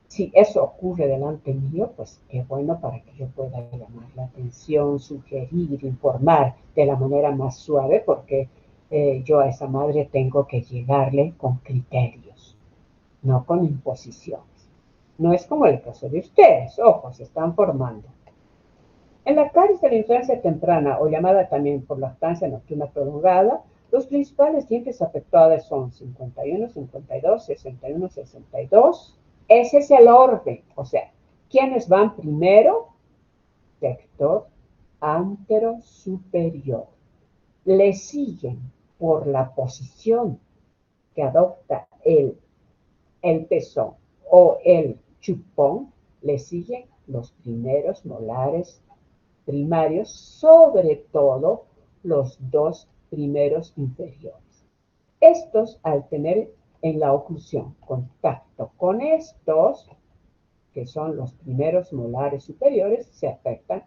si eso ocurre delante mío, pues qué bueno para que yo pueda llamar la atención, sugerir, informar de la manera más suave, porque yo a esa madre tengo que llegarle con criterios, no con imposiciones. No es como el caso de ustedes, ojo, se están formando. En la caries de la infancia temprana, o llamada también por lactancia nocturna prolongada, los principales dientes afectados son 51, 52, 61, 62. Ese es el orden. O sea, ¿quiénes van primero? Sector antero superior. Le siguen por la posición que adopta el pezón o el chupón, le siguen los primeros molares primarios, sobre todo los 2 primeros inferiores. Estos, al tener en la oclusión contacto con estos, que son los primeros molares superiores, se afectan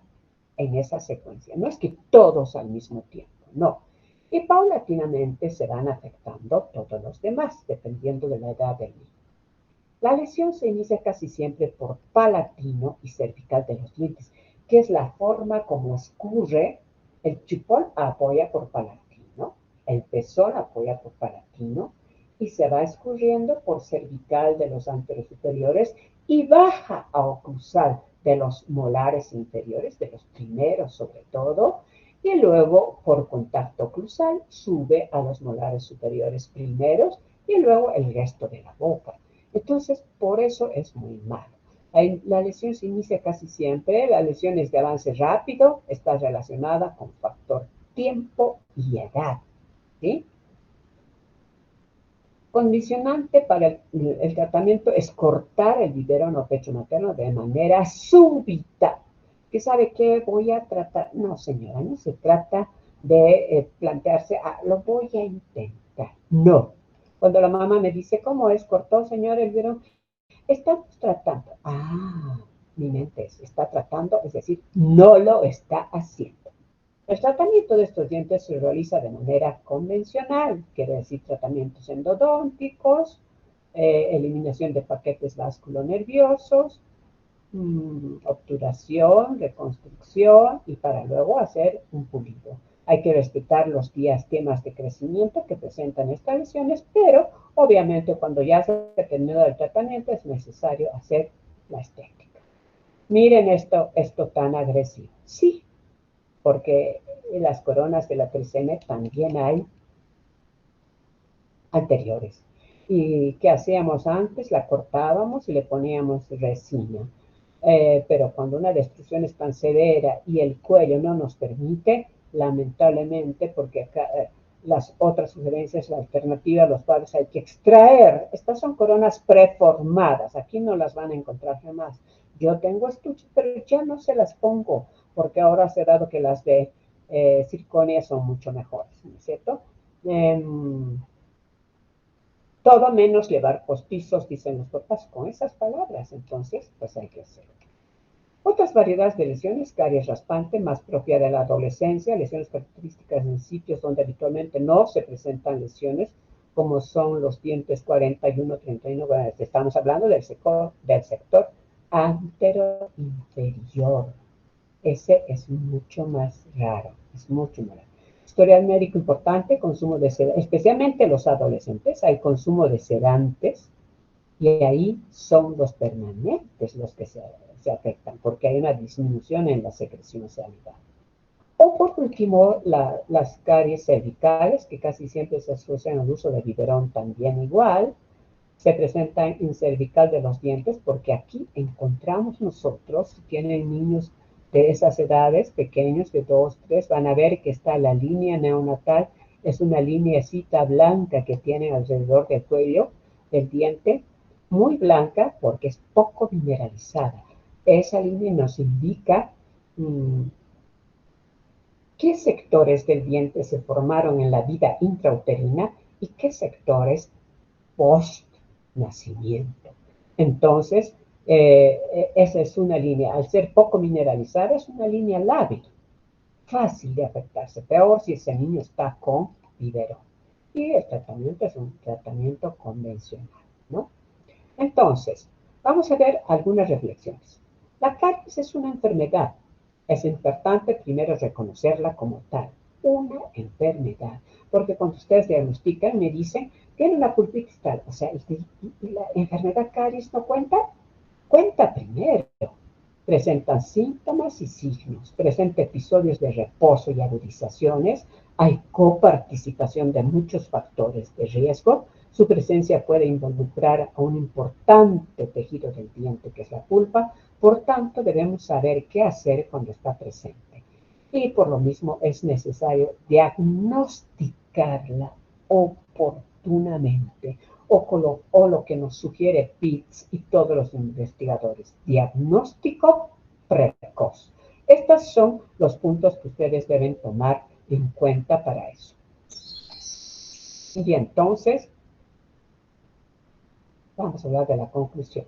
en esa secuencia. No es que todos al mismo tiempo, no. Y paulatinamente se van afectando todos los demás, dependiendo de la edad del niño. La lesión se inicia casi siempre por palatino y cervical de los dientes, que es la forma como escurre. El chupón apoya por palatino, el pezón apoya por palatino y se va escurriendo por cervical de los anteros superiores y baja a oclusal de los molares inferiores, de los primeros sobre todo, y luego por contacto oclusal sube a los molares superiores primeros y luego el resto de la boca. Entonces, por eso es muy malo. La lesión se inicia casi siempre, la lesión es de avance rápido, está relacionada con factor tiempo y edad, ¿sí? Condicionante para el tratamiento es cortar el biberón o pecho materno de manera súbita. ¿Qué sabe qué voy a tratar? No, señora, no se trata de plantearse, lo voy a intentar. No. Cuando la mamá me dice, ¿cómo es? ¿Cortó, señora, el biberón? Estamos tratando. Mi mente está tratando, es decir, no lo está haciendo. El tratamiento de estos dientes se realiza de manera convencional, quiere decir tratamientos endodónticos, eliminación de paquetes vasculonerviosos, obturación, reconstrucción y para luego hacer un pulido. Hay que respetar los temas de crecimiento que presentan estas lesiones, pero obviamente cuando ya se ha terminado el tratamiento es necesario hacer la estética. Miren esto tan agresivo. Sí, porque en las coronas de la tricene también hay anteriores. ¿Y qué hacíamos antes? La cortábamos y le poníamos resina. Pero cuando una destrucción es tan severa y el cuello no nos permite, lamentablemente, porque acá las otras sugerencias, la alternativa, los padres hay que extraer. Estas son coronas preformadas, aquí no las van a encontrar jamás. Yo tengo estuches, pero ya no se las pongo, porque ahora se ha dado que las de circonia son mucho mejores, ¿no es cierto? Todo menos llevar postizos, dicen los papás, con esas palabras, entonces, pues hay que hacerlo. Otras variedades de lesiones, caries raspante, más propia de la adolescencia, lesiones características en sitios donde habitualmente no se presentan lesiones, como son los dientes 41-31, bueno, estamos hablando del sector anteroinferior. Ese es mucho más raro, es mucho más raro. Historial médico importante, consumo de sedantes, especialmente los adolescentes, hay consumo de sedantes, y ahí son los permanentes los que se afectan, porque hay una disminución en la secreción salival. O por último, las caries cervicales, que casi siempre se asocian al uso de biberón también igual, se presentan en cervical de los dientes, porque aquí encontramos nosotros, si tienen niños de esas edades, pequeños, de 2, 3, van a ver que está la línea neonatal, es una lineecita blanca que tienen alrededor del cuello del diente, muy blanca porque es poco mineralizada. Esa línea nos indica qué sectores del diente se formaron en la vida intrauterina y qué sectores post nacimiento. Entonces, esa es una línea, al ser poco mineralizada, es una línea lábil, fácil de afectarse, peor si ese niño está con biberón. Y el tratamiento es un tratamiento convencional, ¿no? Entonces, vamos a ver algunas reflexiones. La caries es una enfermedad. Es importante primero reconocerla como tal, una enfermedad. Porque cuando ustedes diagnostican, me dicen, tiene una pulpitis tal. O sea, la enfermedad caries no cuenta. Cuenta primero. Presentan síntomas y signos. Presenta episodios de reposo y agudizaciones. Hay coparticipación de muchos factores de riesgo. Su presencia puede involucrar a un importante tejido del diente, que es la pulpa. Por tanto, debemos saber qué hacer cuando está presente. Y por lo mismo es necesario diagnosticarla oportunamente, o lo que nos sugiere Pitts y todos los investigadores, diagnóstico precoz. Estos son los puntos que ustedes deben tomar en cuenta para eso. Y entonces, vamos a hablar de la conclusión.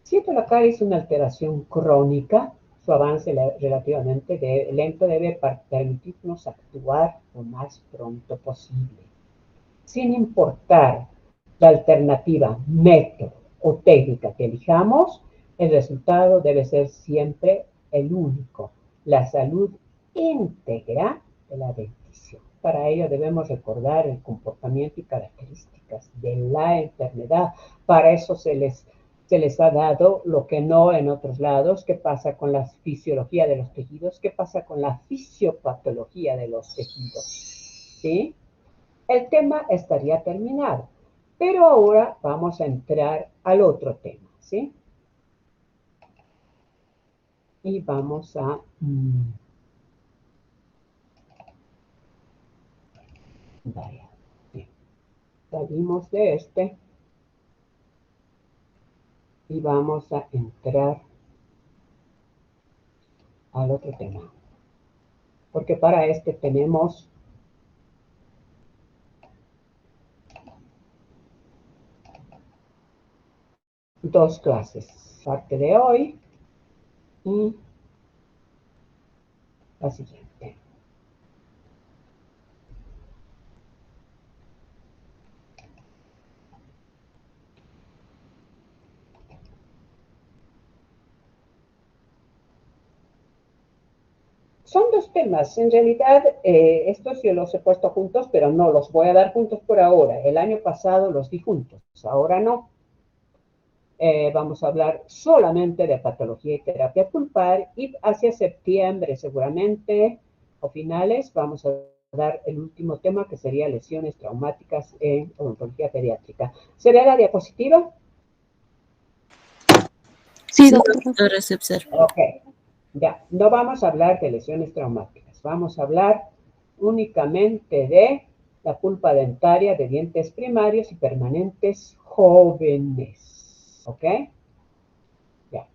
Siendo la caries una alteración crónica, su avance relativamente lento debe permitirnos actuar lo más pronto posible, sin importar la alternativa, método, o técnica que elijamos, el resultado debe ser siempre el único, la salud íntegra de la dentición. Para ello debemos recordar el comportamiento y características de la enfermedad. Para eso se les ha dado lo que no en otros lados, qué pasa con la fisiología de los tejidos, qué pasa con la fisiopatología de los tejidos. ¿Sí? El tema estaría terminado, pero ahora vamos a entrar al otro tema, ¿sí? Y vamos a... vaya, bien. Salimos de este y vamos a entrar al otro tema. Porque para este tenemos dos clases, parte de hoy y la siguiente. Son dos temas, en realidad estos yo los he puesto juntos, pero no los voy a dar juntos por ahora. El año pasado los di juntos, ahora no. Vamos a hablar solamente de patología y terapia pulpar y hacia septiembre seguramente o finales vamos a dar el último tema que sería lesiones traumáticas en odontología pediátrica. ¿Se ve la diapositiva? Sí, doctora, se observa. Ok, ya, no vamos a hablar de lesiones traumáticas, vamos a hablar únicamente de la pulpa dentaria de dientes primarios y permanentes jóvenes, ¿ok? Ya.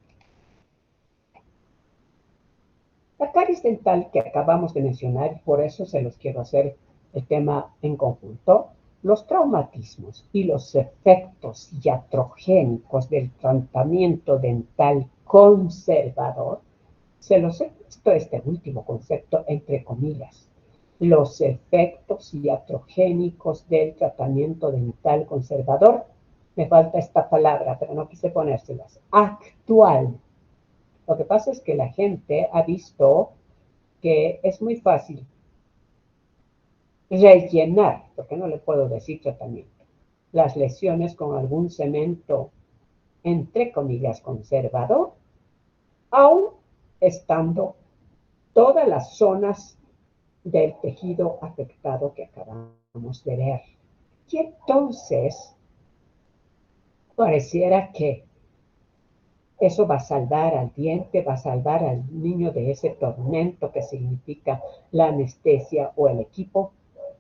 La caries dental que acabamos de mencionar, y por eso se los quiero hacer el tema en conjunto, los traumatismos y los efectos iatrogénicos del tratamiento dental conservador, se los he puesto este último concepto entre comillas. Los efectos iatrogénicos del tratamiento dental conservador, me falta esta palabra, pero no quise ponérselas, actual. Lo que pasa es que la gente ha visto que es muy fácil rellenar, porque no le puedo decir tratamiento, las lesiones con algún cemento, entre comillas, conservador, aún estando todas las zonas del tejido afectado que acabamos de ver. Y entonces, pareciera que eso va a salvar al diente, va a salvar al niño de ese tormento que significa la anestesia o el equipo,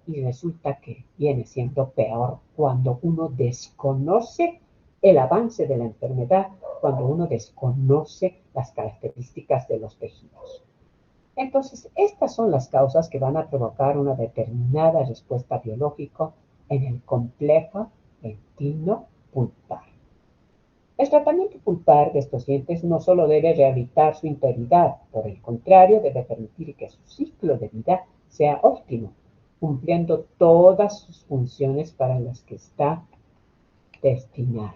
y resulta que viene siendo peor cuando uno desconoce el avance de la enfermedad, cuando uno desconoce las características de los tejidos. Entonces, estas son las causas que van a provocar una determinada respuesta biológica en el complejo dentino pulpar. El tratamiento pulpar de estos dientes no solo debe rehabilitar su integridad, por el contrario, debe permitir que su ciclo de vida sea óptimo, cumpliendo todas sus funciones para las que está destinado.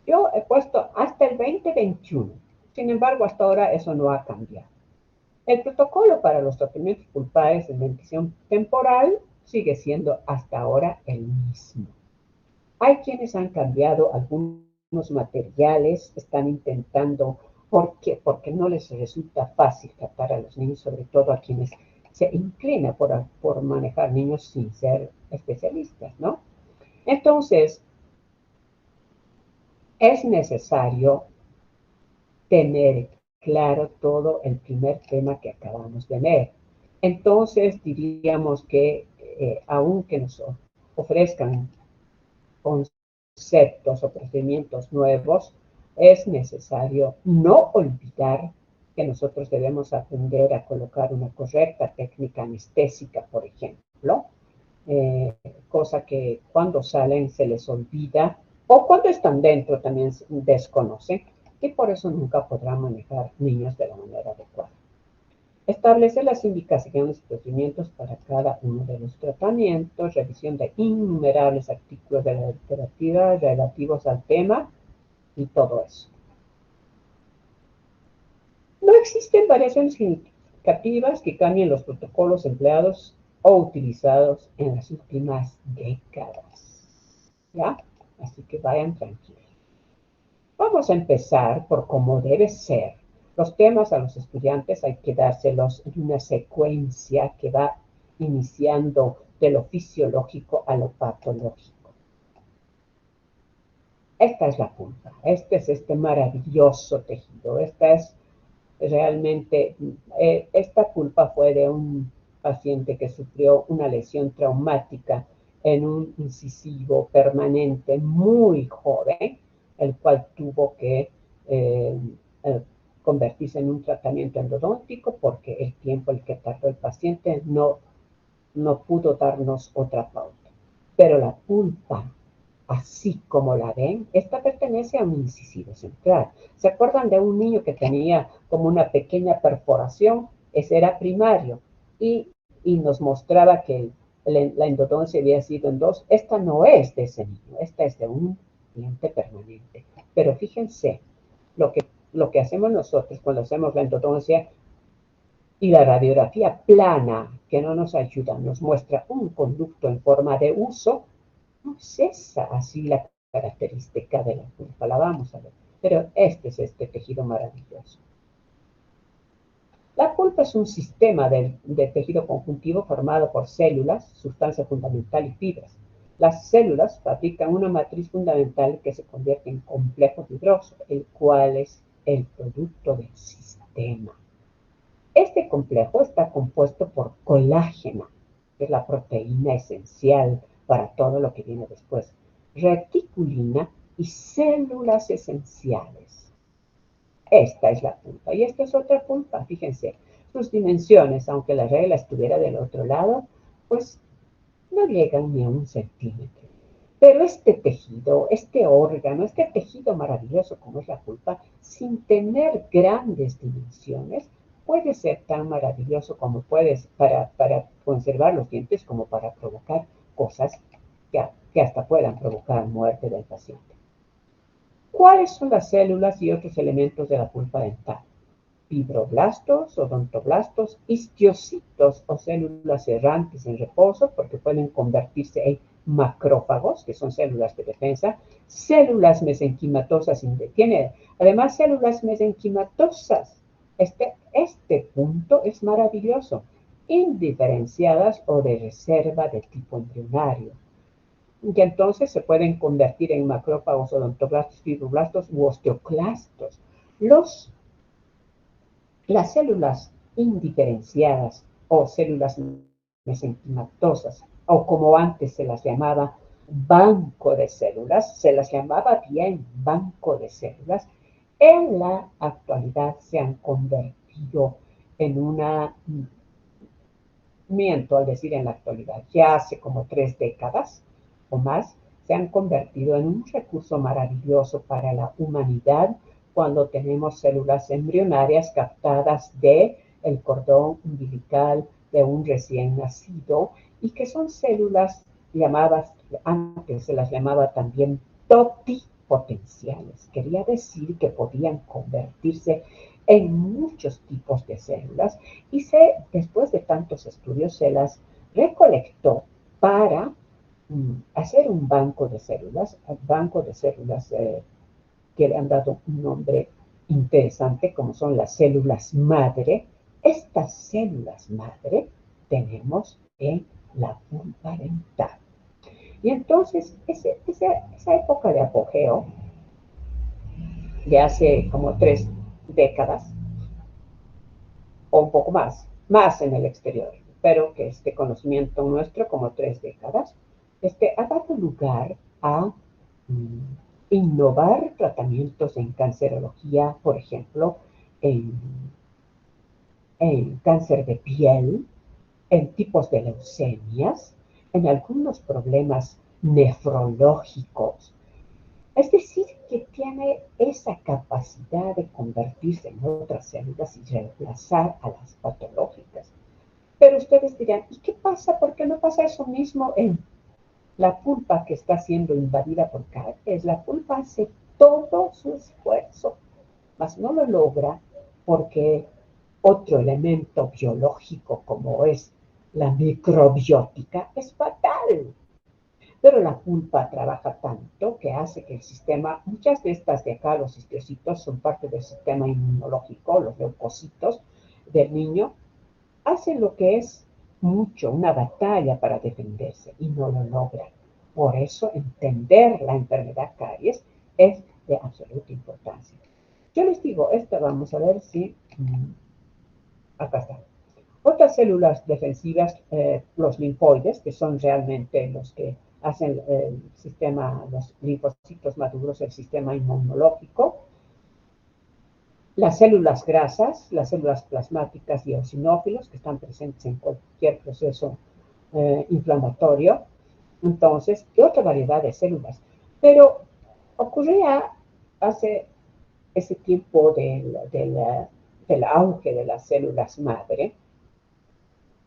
Yo he puesto hasta el 2021, sin embargo, hasta ahora eso no ha cambiado. El protocolo para los tratamientos pulpares en dentición temporal sigue siendo hasta ahora el mismo. Hay quienes han cambiado algunos materiales, están intentando, porque no les resulta fácil tratar a los niños, sobre todo a quienes se inclina por manejar niños sin ser especialistas, ¿no? Entonces, es necesario tener claro todo el primer tema que acabamos de ver. Entonces, diríamos que aunque nos ofrezcan conceptos o procedimientos nuevos, es necesario no olvidar que nosotros debemos aprender a colocar una correcta técnica anestésica, por ejemplo, cosa que cuando salen se les olvida o cuando están dentro también desconocen y por eso nunca podrán manejar niños de la manera adecuada. Establecer las indicaciones y procedimientos para cada uno de los tratamientos, revisión de innumerables artículos de la literatura relativos al tema y todo eso. No existen variaciones significativas que cambien los protocolos empleados o utilizados en las últimas décadas. ¿Ya? Así que vayan tranquilos. Vamos a empezar por cómo debe ser. Los temas a los estudiantes hay que dárselos en una secuencia que va iniciando de lo fisiológico a lo patológico. Esta es la pulpa, este es este maravilloso tejido, esta es realmente, esta pulpa fue de un paciente que sufrió una lesión traumática en un incisivo permanente muy joven, el cual tuvo que convertirse en un tratamiento endodóntico porque el tiempo el que tardó el paciente no pudo darnos otra pauta. Pero la pulpa, así como la ven, esta pertenece a un incisivo central. ¿Se acuerdan de un niño que tenía como una pequeña perforación? Ese era primario y nos mostraba que la endodoncia había sido en dos. Esta no es de ese niño, esta es de un diente permanente. Pero fíjense, lo que hacemos nosotros cuando hacemos la endodoncia y la radiografía plana, que no nos ayuda, nos muestra un conducto en forma de uso. No es esa así la característica de la pulpa, la vamos a ver. Pero este es este tejido maravilloso. La pulpa es un sistema de tejido conjuntivo formado por células, sustancia fundamental y fibras. Las células fabrican una matriz fundamental que se convierte en complejo fibroso, el cual es el producto del sistema. Este complejo está compuesto por colágeno, que es la proteína esencial para todo lo que viene después, reticulina y células esenciales. Esta es la pulpa y esta es otra pulpa, fíjense. Sus dimensiones, aunque la regla estuviera del otro lado, pues no llegan ni a 1 centímetro. Pero este tejido, este órgano, este tejido maravilloso como es la pulpa, sin tener grandes dimensiones, puede ser tan maravilloso como puedes para conservar los dientes como para provocar cosas que hasta puedan provocar muerte del paciente. ¿Cuáles son las células y otros elementos de la pulpa dental? Fibroblastos, odontoblastos, histiocitos o células errantes en reposo, porque pueden convertirse en macrófagos, que son células de defensa, células mesenquimatosas, tiene además células mesenquimatosas. Este punto es maravilloso, indiferenciadas o de reserva de tipo embrionario. Y entonces se pueden convertir en macrófagos, odontoblastos, fibroblastos u osteoclastos. Las células indiferenciadas o células mesenquimatosas, o como antes se las llamaba banco de células, se las llamaba bien banco de células, en la actualidad se han convertido en miento al decir en la actualidad, ya hace como 3 décadas o más, se han convertido en un recurso maravilloso para la humanidad cuando tenemos células embrionarias captadas del cordón umbilical de un recién nacido y que son células llamadas, antes se las llamaba también totipotenciales. Quería decir que podían convertirse en muchos tipos de células y después de tantos estudios se las recolectó para hacer un banco de células que le han dado un nombre interesante como son las células madre. Estas células madre tenemos en la pulpa dental. Y entonces esa época de apogeo de hace como 3 décadas o un poco más en el exterior, pero que este conocimiento nuestro, como 3 décadas, ha dado lugar a innovar tratamientos en cancerología, por ejemplo, en cáncer de piel, en tipos de leucemias, en algunos problemas nefrológicos. Es decir, que tiene esa capacidad de convertirse en otras células y reemplazar a las patológicas. Pero ustedes dirán, ¿y qué pasa? ¿Por qué no pasa eso mismo en la pulpa que está siendo invadida por cráteres? La pulpa hace todo su esfuerzo, mas no lo logra porque otro elemento biológico como es la microbiótica es fatal. Pero la pulpa trabaja tanto que hace que el sistema, muchas de estas de acá, los histocitos, son parte del sistema inmunológico, los leucocitos del niño, hacen lo que es mucho, una batalla para defenderse y no lo logran. Por eso entender la enfermedad caries es de absoluta importancia. Yo les digo, esta vamos a ver si, acá está. Otras células defensivas, los linfoides, que son realmente los que hacen el sistema, los linfocitos maduros, el sistema inmunológico. Las células grasas, las células plasmáticas y eosinófilos, que están presentes en cualquier proceso inflamatorio. Entonces, y otra variedad de células. Pero ocurría hace ese tiempo del auge de las células madre,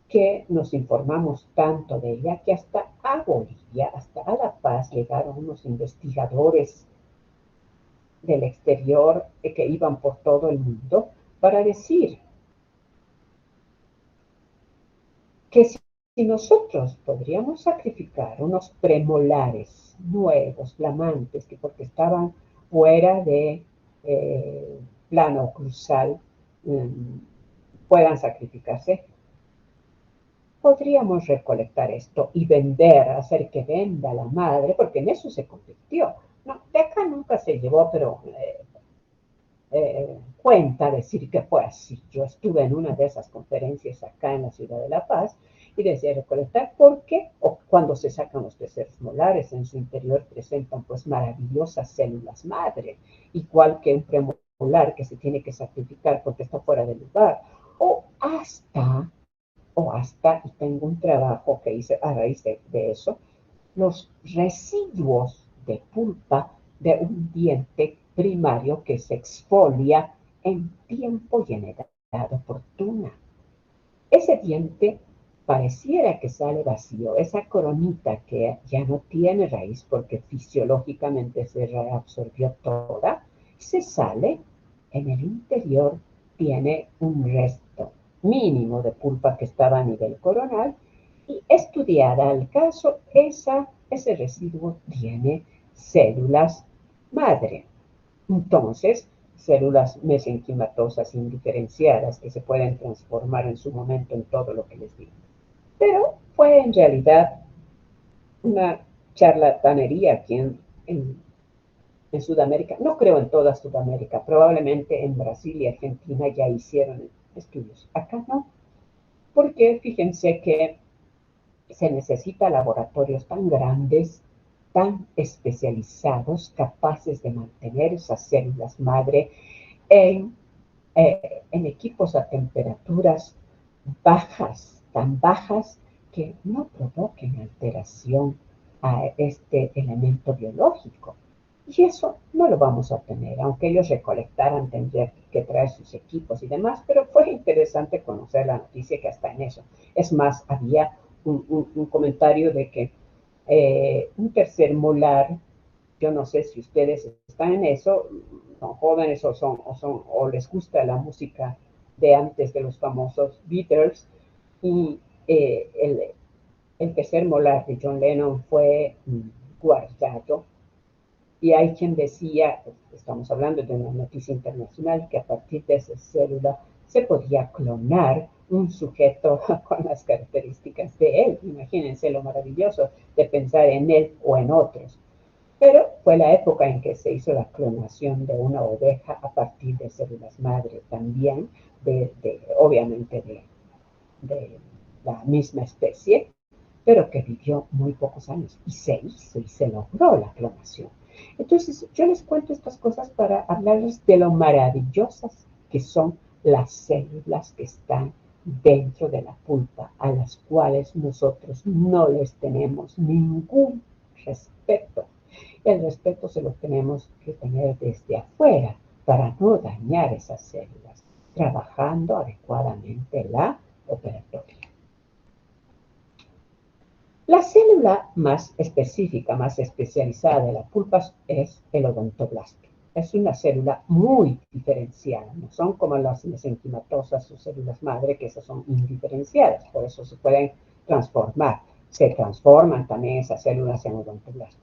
que nos informamos tanto de ella que hasta a Bolivia, hasta a La Paz, llegaron unos investigadores del exterior que iban por todo el mundo para decir que si nosotros podríamos sacrificar unos premolares nuevos, flamantes, que porque estaban fuera de plano oclusal, puedan sacrificarse, podríamos recolectar esto y vender, hacer que venda la madre, porque en eso se convirtió. No, de acá nunca se llevó, pero cuenta decir que fue así. Yo estuve en una de esas conferencias acá en la ciudad de La Paz y decía recolectar porque cuando se sacan los terceros molares en su interior presentan pues maravillosas células madre, igual que un premolar que se tiene que sacrificar porque está fuera de lugar, y tengo un trabajo que hice a raíz de eso, los residuos de pulpa de un diente primario que se exfolia en tiempo y en edad oportuna. Ese diente pareciera que sale vacío, esa coronita que ya no tiene raíz porque fisiológicamente se reabsorbió toda, se sale, en el interior tiene un resto mínimo de pulpa que estaba a nivel coronal y estudiada al caso, ese residuo tiene células madre. Entonces, células mesenquimatosas indiferenciadas que se pueden transformar en su momento en todo lo que les digo. Pero fue en realidad una charlatanería aquí en Sudamérica. No creo en toda Sudamérica, probablemente en Brasil y Argentina ya hicieron estudios. Acá no, porque fíjense que se necesita laboratorios tan grandes, tan especializados, capaces de mantener esas células madre en equipos a temperaturas bajas, tan bajas que no provoquen alteración a este elemento biológico. Y eso no lo vamos a obtener, aunque ellos recolectaran, tendrían que traer sus equipos y demás, pero fue interesante conocer la noticia que hasta en eso. Es más, había un comentario de que un tercer molar, yo no sé si ustedes están en eso, son jóvenes o les gusta la música de antes de los famosos Beatles, y el tercer molar de John Lennon fue guardado. Y hay quien decía, estamos hablando de una noticia internacional, que a partir de esa célula se podía clonar un sujeto con las características de él. Imagínense lo maravilloso de pensar en él o en otros. Pero fue la época en que se hizo la clonación de una oveja a partir de células madre también, obviamente de la misma especie, pero que vivió muy pocos años y se hizo y se logró la clonación. Entonces, yo les cuento estas cosas para hablarles de lo maravillosas que son las células que están dentro de la pulpa, a las cuales nosotros no les tenemos ningún respeto. El respeto se lo tenemos que tener desde afuera para no dañar esas células, trabajando adecuadamente la operatoria. La célula más específica, más especializada de la pulpa es el odontoblasto. Es una célula muy diferenciada, no son como las mesenquimatosas o células madre, que esas son indiferenciadas, por eso se pueden transformar. Se transforman también esas células en odontoblastos.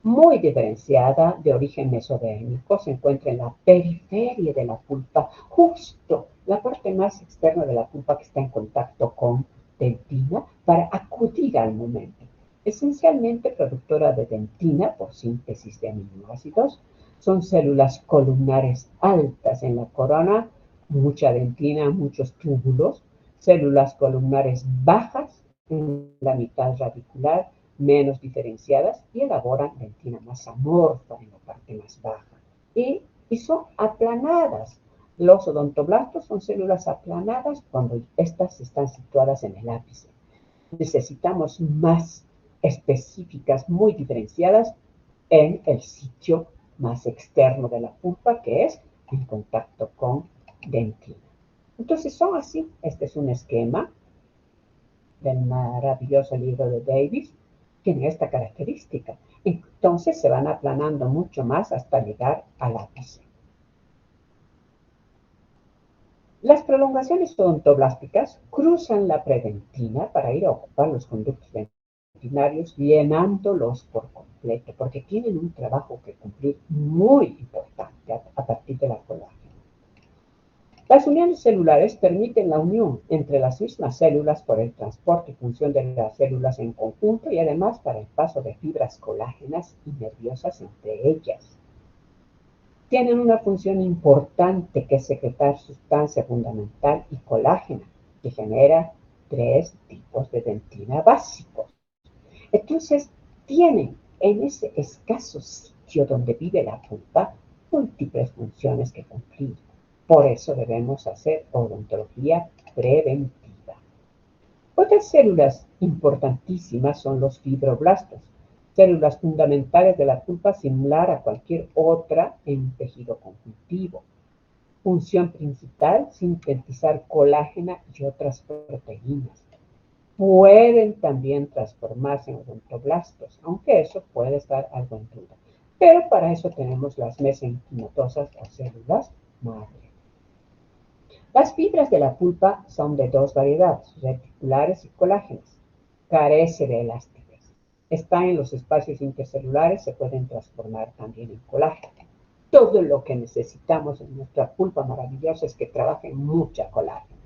Muy diferenciada, de origen mesodérmico, se encuentra en la periferia de la pulpa, justo la parte más externa de la pulpa que está en contacto con dentina para acudir al momento. Esencialmente productora de dentina por síntesis de aminoácidos, son células columnares altas en la corona, mucha dentina, muchos túbulos, células columnares bajas en la mitad radicular, menos diferenciadas y elaboran dentina más amorfa en la parte más baja. Y son aplanadas. Los odontoblastos son células aplanadas cuando estas están situadas en el ápice. Necesitamos más específicas, muy diferenciadas en el sitio más externo de la pulpa, que es en contacto con dentina. Entonces son así. Este es un esquema del maravilloso libro de Davis, tiene esta característica. Entonces se van aplanando mucho más hasta llegar al ápice. Las prolongaciones odontoblásticas cruzan la predentina para ir a ocupar los conductos dentinarios, llenándolos por completo, porque tienen un trabajo que cumplir muy importante a partir de la colágena. Las uniones celulares permiten la unión entre las mismas células por el transporte y función de las células en conjunto y además para el paso de fibras colágenas y nerviosas entre ellas. Tienen una función importante que es secretar sustancia fundamental y colágena, que genera 3 tipos de dentina básicos. Entonces, tienen en ese escaso sitio donde vive la pulpa múltiples funciones que cumplir. Por eso debemos hacer odontología preventiva. Otras células importantísimas son los fibroblastos, células fundamentales de la pulpa similar a cualquier otra en tejido conjuntivo. Función principal, sintetizar colágena y otras proteínas. Pueden también transformarse en odontoblastos, aunque eso puede estar algo en duda. Pero para eso tenemos las mesenquimatosas o células madre. Las fibras de la pulpa son de dos variedades, reticulares y colágenas. Carece de elásticas. Están en los espacios intercelulares, se pueden transformar también en colágeno. Todo lo que necesitamos en nuestra pulpa maravillosa es que trabaje mucha colágeno.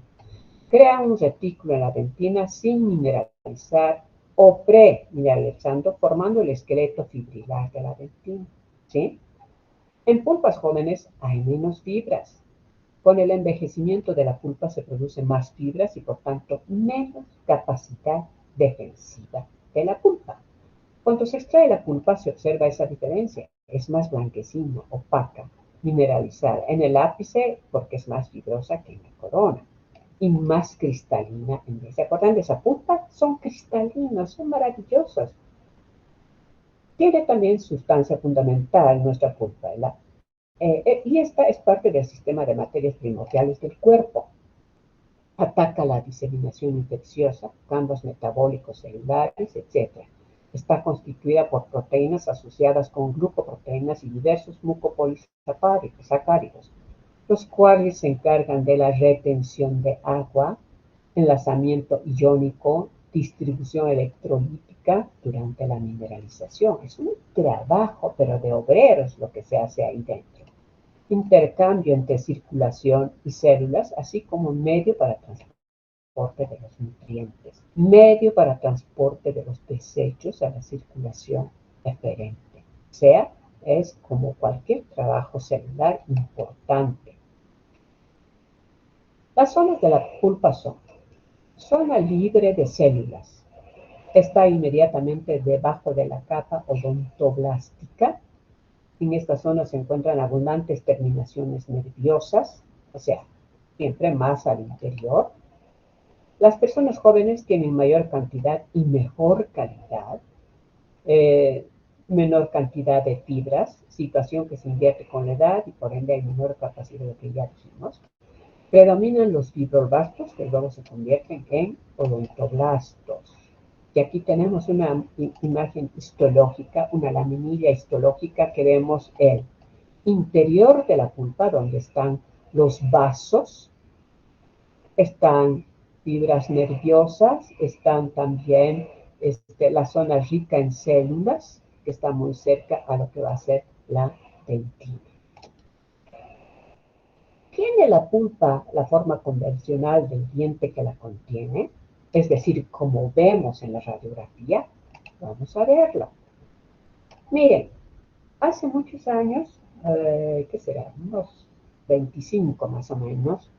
Crea un retículo en la dentina sin mineralizar o pre-mineralizando, formando el esqueleto fibrilar de la dentina. ¿Sí? En pulpas jóvenes hay menos fibras. Con el envejecimiento de la pulpa se producen más fibras y por tanto menos capacidad defensiva de la pulpa. Cuando se extrae la pulpa se observa esa diferencia. Es más blanquecina, opaca, mineralizada. En el ápice porque es más fibrosa que en la corona y más cristalina. ¿Se acuerdan de esa pulpa? Son cristalinas, son maravillosas. Tiene también sustancia fundamental nuestra pulpa, y esta es parte del sistema de materias primordiales del cuerpo. Ataca la diseminación infecciosa, cambios metabólicos celulares, etc. Está constituida por proteínas asociadas con glucoproteínas y diversos mucopolisacáridos, los cuales se encargan de la retención de agua, enlazamiento iónico, distribución electrolítica durante la mineralización. Es un trabajo, pero de obreros lo que se hace ahí dentro. Intercambio entre circulación y células, así como medio para transporte de los nutrientes, medio para transporte de los desechos a la circulación eferente. O sea, es como cualquier trabajo celular importante. Las zonas de la pulpa son zona libre de células. Está inmediatamente debajo de la capa odontoblástica. En esta zona se encuentran abundantes terminaciones nerviosas, o sea, siempre más al interior. Las personas jóvenes tienen mayor cantidad y mejor calidad, menor cantidad de fibras, situación que se invierte con la edad y por ende hay menor capacidad de lo que ya dijimos. Predominan los fibroblastos que luego se convierten en odontoblastos. Y aquí tenemos una imagen histológica, una laminilla histológica que vemos el interior de la pulpa, donde están los vasos, están fibras nerviosas, están también la zona rica en células, que está muy cerca a lo que va a ser la dentina. ¿Tiene la pulpa la forma convencional del diente que la contiene? Es decir, como vemos en la radiografía. Vamos a verlo. Miren, hace muchos años, ¿qué será? Unos 25 más o menos,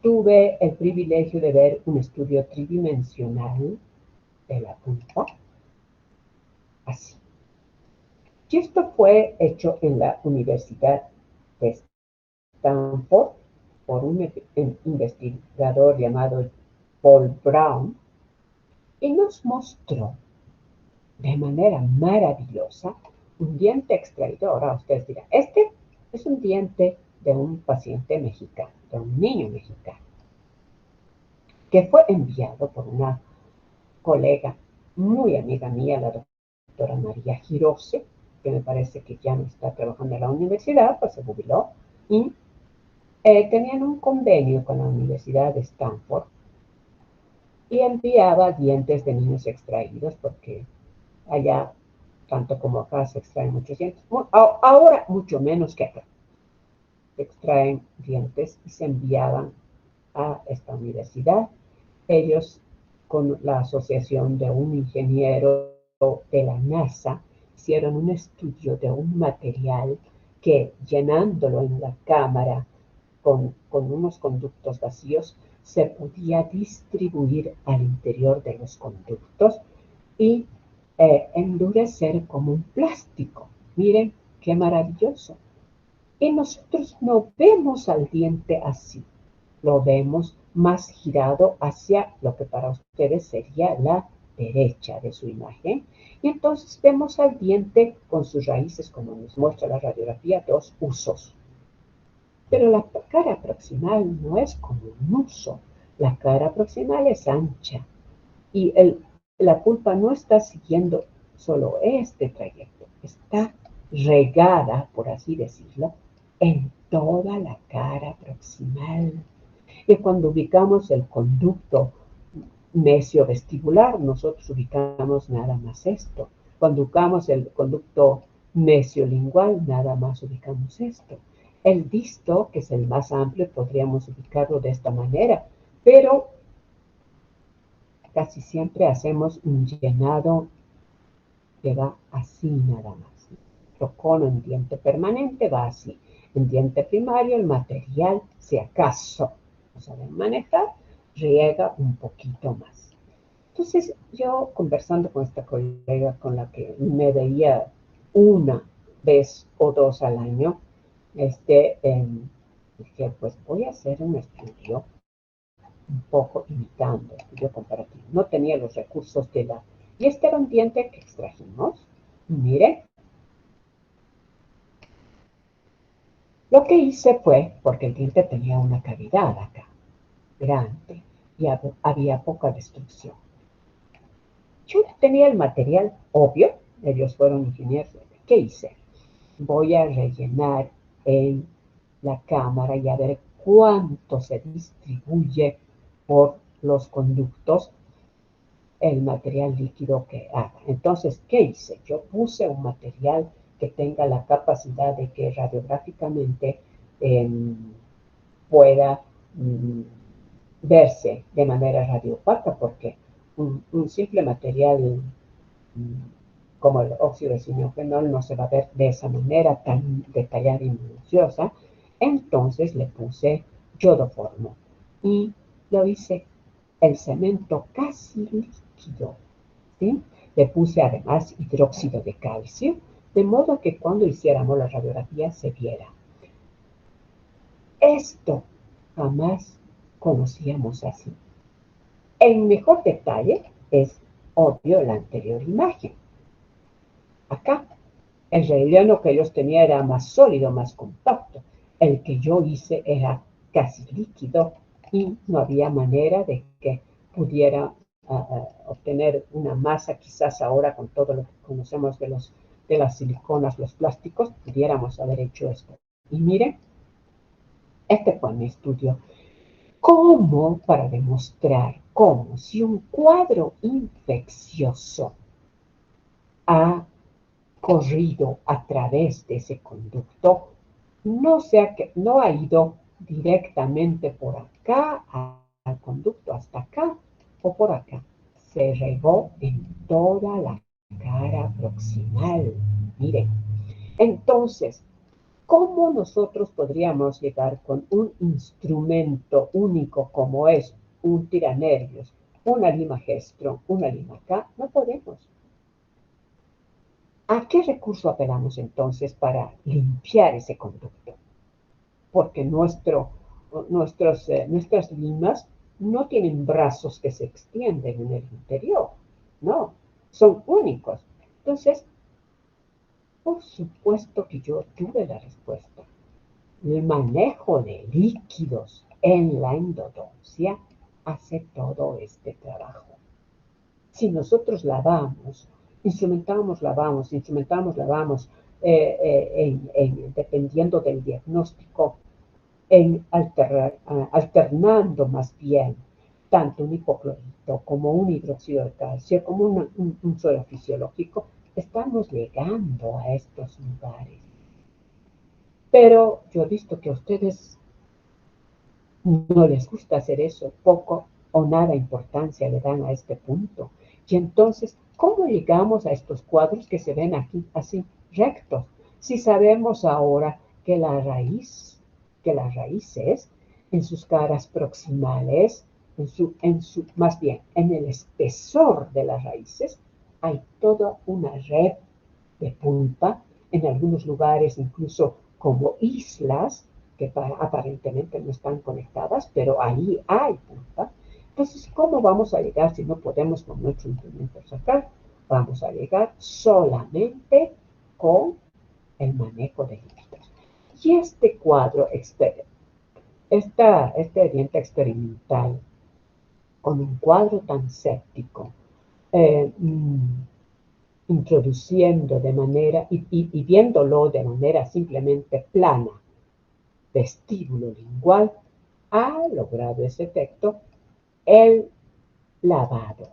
tuve el privilegio de ver un estudio tridimensional de la pulpa, así. Y esto fue hecho en la Universidad de Stanford por un investigador llamado Paul Brown, y nos mostró de manera maravillosa un diente extraído. Ahora ustedes dirán, este es un diente de un paciente mexicano, de un niño mexicano, que fue enviado por una colega muy amiga mía, la doctora María Girose, que me parece que ya no está trabajando en la universidad, pues se jubiló, y tenían un convenio con la Universidad de Stanford y enviaba dientes de niños extraídos porque allá, tanto como acá, se extraen muchos dientes. Ahora mucho menos que acá. Se extraen dientes y se enviaban a esta universidad. Ellos, con la asociación de un ingeniero de la NASA, hicieron un estudio de un material que, llenándolo en la cámara con unos conductos vacíos, se podía distribuir al interior de los conductos y endurecer como un plástico. Miren qué maravilloso. Y nosotros no vemos al diente así, lo vemos más girado hacia lo que para ustedes sería la derecha de su imagen. Y entonces vemos al diente con sus raíces, como nos muestra la radiografía, dos usos. Pero la cara proximal no es como un uso, la cara proximal es ancha y la pulpa no está siguiendo solo este trayecto, está regada, por así decirlo, en toda la cara proximal. Y cuando ubicamos el conducto mesiovestibular, nosotros ubicamos nada más esto. Cuando ubicamos el conducto mesiolingual, nada más ubicamos esto. El disto, que es el más amplio, podríamos ubicarlo de esta manera, pero casi siempre hacemos un llenado que va así nada más. Lo cono en diente permanente va así. En diente primario el material, si acaso no saben manejar, riega un poquito más. Entonces yo, conversando con esta colega con la que me veía una vez o dos al año, dije, pues voy a hacer un estudio un poco imitando, estudio comparativo. No tenía los recursos de la... Y este era un diente que extrajimos. Mire, lo que hice fue, porque el diente tenía una cavidad acá, grande, y había poca destrucción. Yo tenía el material obvio, ellos fueron ingenieros. ¿Qué hice? Voy a rellenar en la cámara y a ver cuánto se distribuye por los conductos el material líquido que haga. Entonces, ¿qué hice? Yo puse un material que tenga la capacidad de que radiográficamente pueda verse de manera radiopaca, porque un simple material como el óxido de cineofenol no se va a ver de esa manera tan detallada y minuciosa. Entonces le puse yodoformo y lo hice el cemento casi líquido, ¿sí? Le puse además hidróxido de calcio, de modo que cuando hiciéramos la radiografía se viera. Esto jamás conocíamos así. En mejor detalle es obvio la anterior imagen. Acá, el relleno que ellos tenían era más sólido, más compacto. El que yo hice era casi líquido y no había manera de que pudiera obtener una masa, quizás ahora con todo lo que conocemos de las siliconas, los plásticos, pudiéramos haber hecho esto. Y miren, este fue mi estudio. ¿Cómo? Para demostrar cómo si un cuadro infeccioso ha corrido a través de ese conducto, no ha ido directamente por acá al conducto hasta acá o por acá. Se regó en toda la cara proximal. Miren, entonces, ¿cómo nosotros podríamos llegar con un instrumento único como es un tiranervios, una lima gestro, una lima acá? No podemos. ¿A qué recurso apelamos entonces para limpiar ese conducto? Porque nuestras limas no tienen brazos que se extienden en el interior, no, son únicos. Entonces, por supuesto que yo tuve la respuesta. El manejo de líquidos en la endodoncia hace todo este trabajo. Si nosotros instrumentamos, dependiendo del diagnóstico, alternando más bien tanto un hipoclorito como un hidróxido de calcio, como un suero fisiológico, estamos llegando a estos lugares. Pero yo he visto que a ustedes no les gusta hacer eso, poco o nada importancia le dan a este punto. Y entonces, ¿cómo llegamos a estos cuadros que se ven aquí así rectos? Si sabemos ahora que las raíces en sus caras proximales, más bien en el espesor de las raíces, hay toda una red de pulpa, en algunos lugares incluso como islas que aparentemente no están conectadas, pero ahí hay pulpa. Entonces, ¿cómo vamos a llegar si no podemos con nuestro instrumento sacar? Vamos a llegar solamente con el manejo de líquidos. Y este cuadro, este diente experimental, con un cuadro tan séptico, eh, introduciendo de manera y viéndolo de manera simplemente plana, vestíbulo lingual, ha logrado ese efecto el lavado.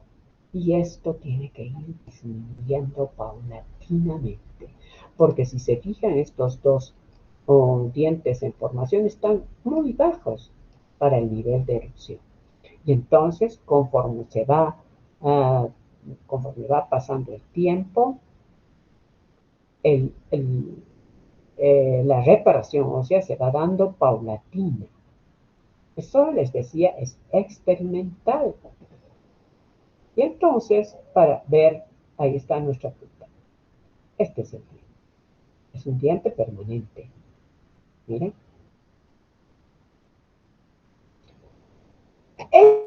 Y esto tiene que ir disminuyendo paulatinamente, porque si se fijan estos dos dientes en formación están muy bajos para el nivel de erupción. Y entonces, conforme va pasando el tiempo, la reparación ósea se va dando paulatina. Eso les decía, es experimental. Y entonces, para ver, ahí está nuestra fruta. Este es el diente. Es un diente permanente. Miren.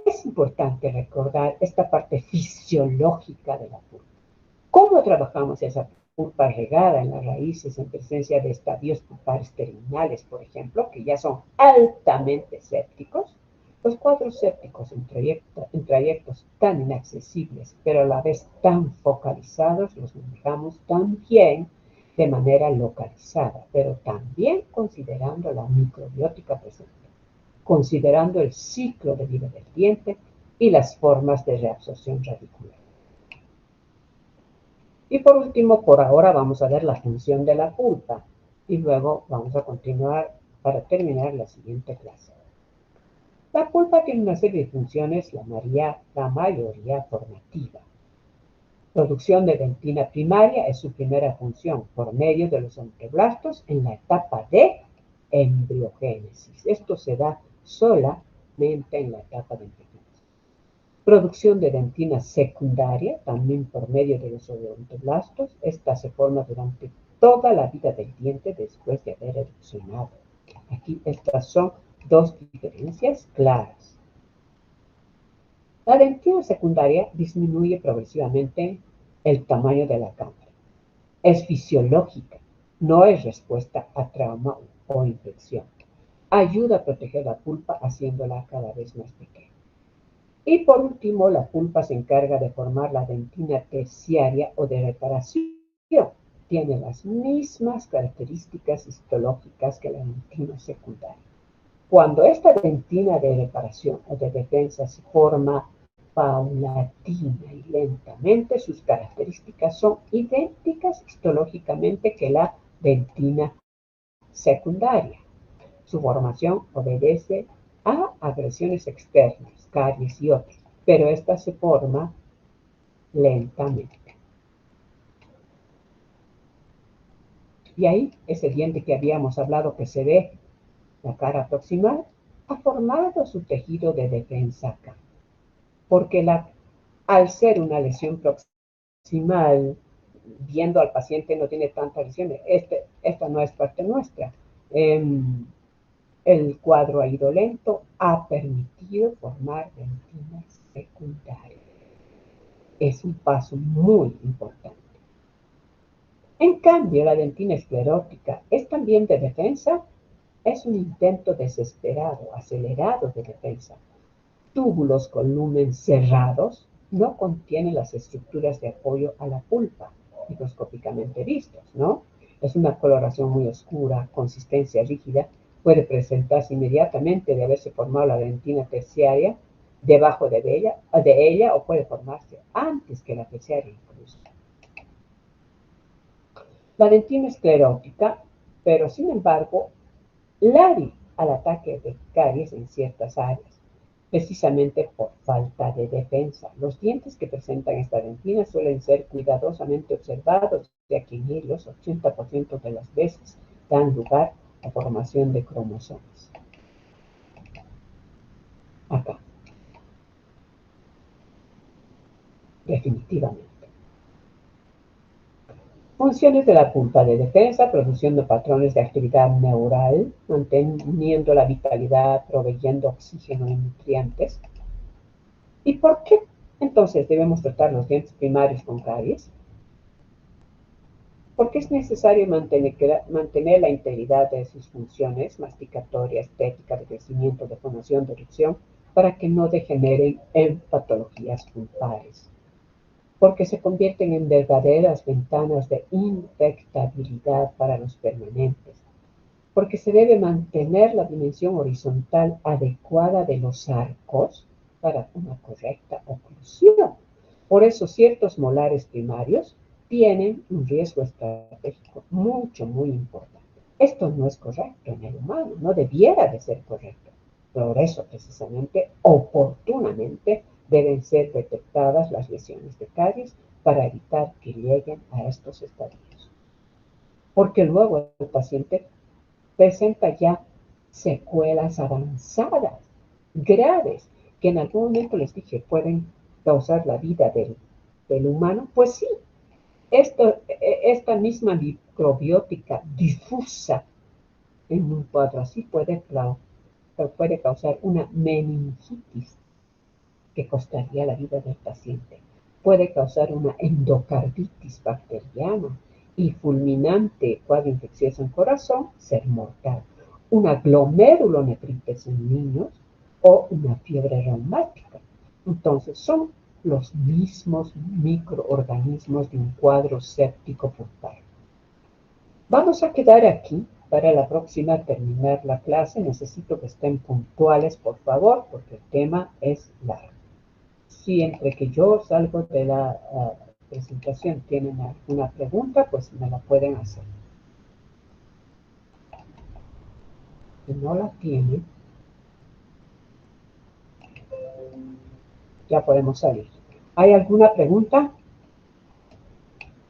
Es importante recordar esta parte fisiológica de la pulpa. ¿Cómo trabajamos esa pulpa regada en las raíces en presencia de estadios pulpares terminales, por ejemplo, que ya son altamente sépticos? Los cuadros sépticos en trayectos tan inaccesibles, pero a la vez tan focalizados, los manejamos también de manera localizada, pero también considerando la microbiótica presente, considerando el ciclo de vida del diente y las formas de reabsorción radicular. Y por último, por ahora vamos a ver la función de la pulpa y luego vamos a continuar para terminar la siguiente clase. La pulpa tiene una serie de funciones, la mayoría formativa. Producción de dentina primaria es su primera función por medio de los osteoblastos en la etapa de embriogénesis. Esto se da solamente en la etapa de embriogénesis. Producción de dentina secundaria, también por medio de los odontoblastos. Esta se forma durante toda la vida del diente después de haber erupcionado. Aquí estas son dos diferencias claras. La dentina secundaria disminuye progresivamente el tamaño de la cámara. Es fisiológica, no es respuesta a trauma o infección. Ayuda a proteger la pulpa haciéndola cada vez más pequeña. Y por último, la pulpa se encarga de formar la dentina terciaria o de reparación. Tiene las mismas características histológicas que la dentina secundaria. Cuando esta dentina de reparación o de defensa se forma paulatina y lentamente, sus características son idénticas histológicamente que la dentina secundaria. Su formación obedece a agresiones externas, caries y otros, pero esta se forma lentamente. Y ahí ese diente que habíamos hablado que se ve, la cara proximal, ha formado su tejido de defensa acá. Porque al ser una lesión proximal, viendo al paciente no tiene tantas lesiones, esta no es parte nuestra. El cuadro ha ido lento, ha permitido formar dentinas secundarias. Es un paso muy importante. En cambio, la dentina esclerótica es también de defensa, es un intento desesperado, acelerado de defensa. Túbulos con lumen cerrados no contienen las estructuras de apoyo a la pulpa, microscópicamente vistos, ¿no? Es una coloración muy oscura, consistencia rígida, puede presentarse inmediatamente de haberse formado la dentina terciaria debajo de ella o puede formarse antes que la terciaria incluso. La dentina esclerótica, pero sin embargo, lábil al ataque de caries en ciertas áreas, precisamente por falta de defensa. Los dientes que presentan esta dentina suelen ser cuidadosamente observados, ya que en ellos 80% de las veces dan lugar a formación de cromosomas. Acá. Definitivamente. Funciones de la pulpa de defensa, produciendo patrones de actividad neural, manteniendo la vitalidad, proveyendo oxígeno y nutrientes. ¿Y por qué entonces debemos tratar los dientes primarios con caries? Porque es necesario mantener la integridad de sus funciones masticatoria, estética, de crecimiento, de fonación, de erupción, para que no degeneren en patologías pulpares. Porque se convierten en verdaderas ventanas de infectabilidad para los permanentes. Porque se debe mantener la dimensión horizontal adecuada de los arcos para una correcta oclusión. Por eso ciertos molares primarios tienen un riesgo estratégico muy importante. Esto no es correcto en el humano, no debiera de ser correcto. Por eso, precisamente, oportunamente, deben ser detectadas las lesiones de caries para evitar que lleguen a estos estadios. Porque luego el paciente presenta ya secuelas avanzadas, graves, que en algún momento les dije pueden causar la vida del humano. Pues sí, esta misma microbiótica difusa en un cuadro así puede causar una meningitis que costaría la vida del paciente. Puede causar una endocarditis bacteriana y fulminante cuadro infeccioso en corazón, ser mortal. Una glomerulonefritis en niños o una fiebre reumática. Entonces son los mismos microorganismos de un cuadro séptico pulpar. Vamos a quedar aquí. Para la próxima terminar la clase necesito que estén puntuales, por favor, porque el tema es largo. Si entre que yo salgo de la presentación tienen alguna pregunta, pues me la pueden hacer. Si no la tienen, ya podemos salir. ¿Hay alguna pregunta?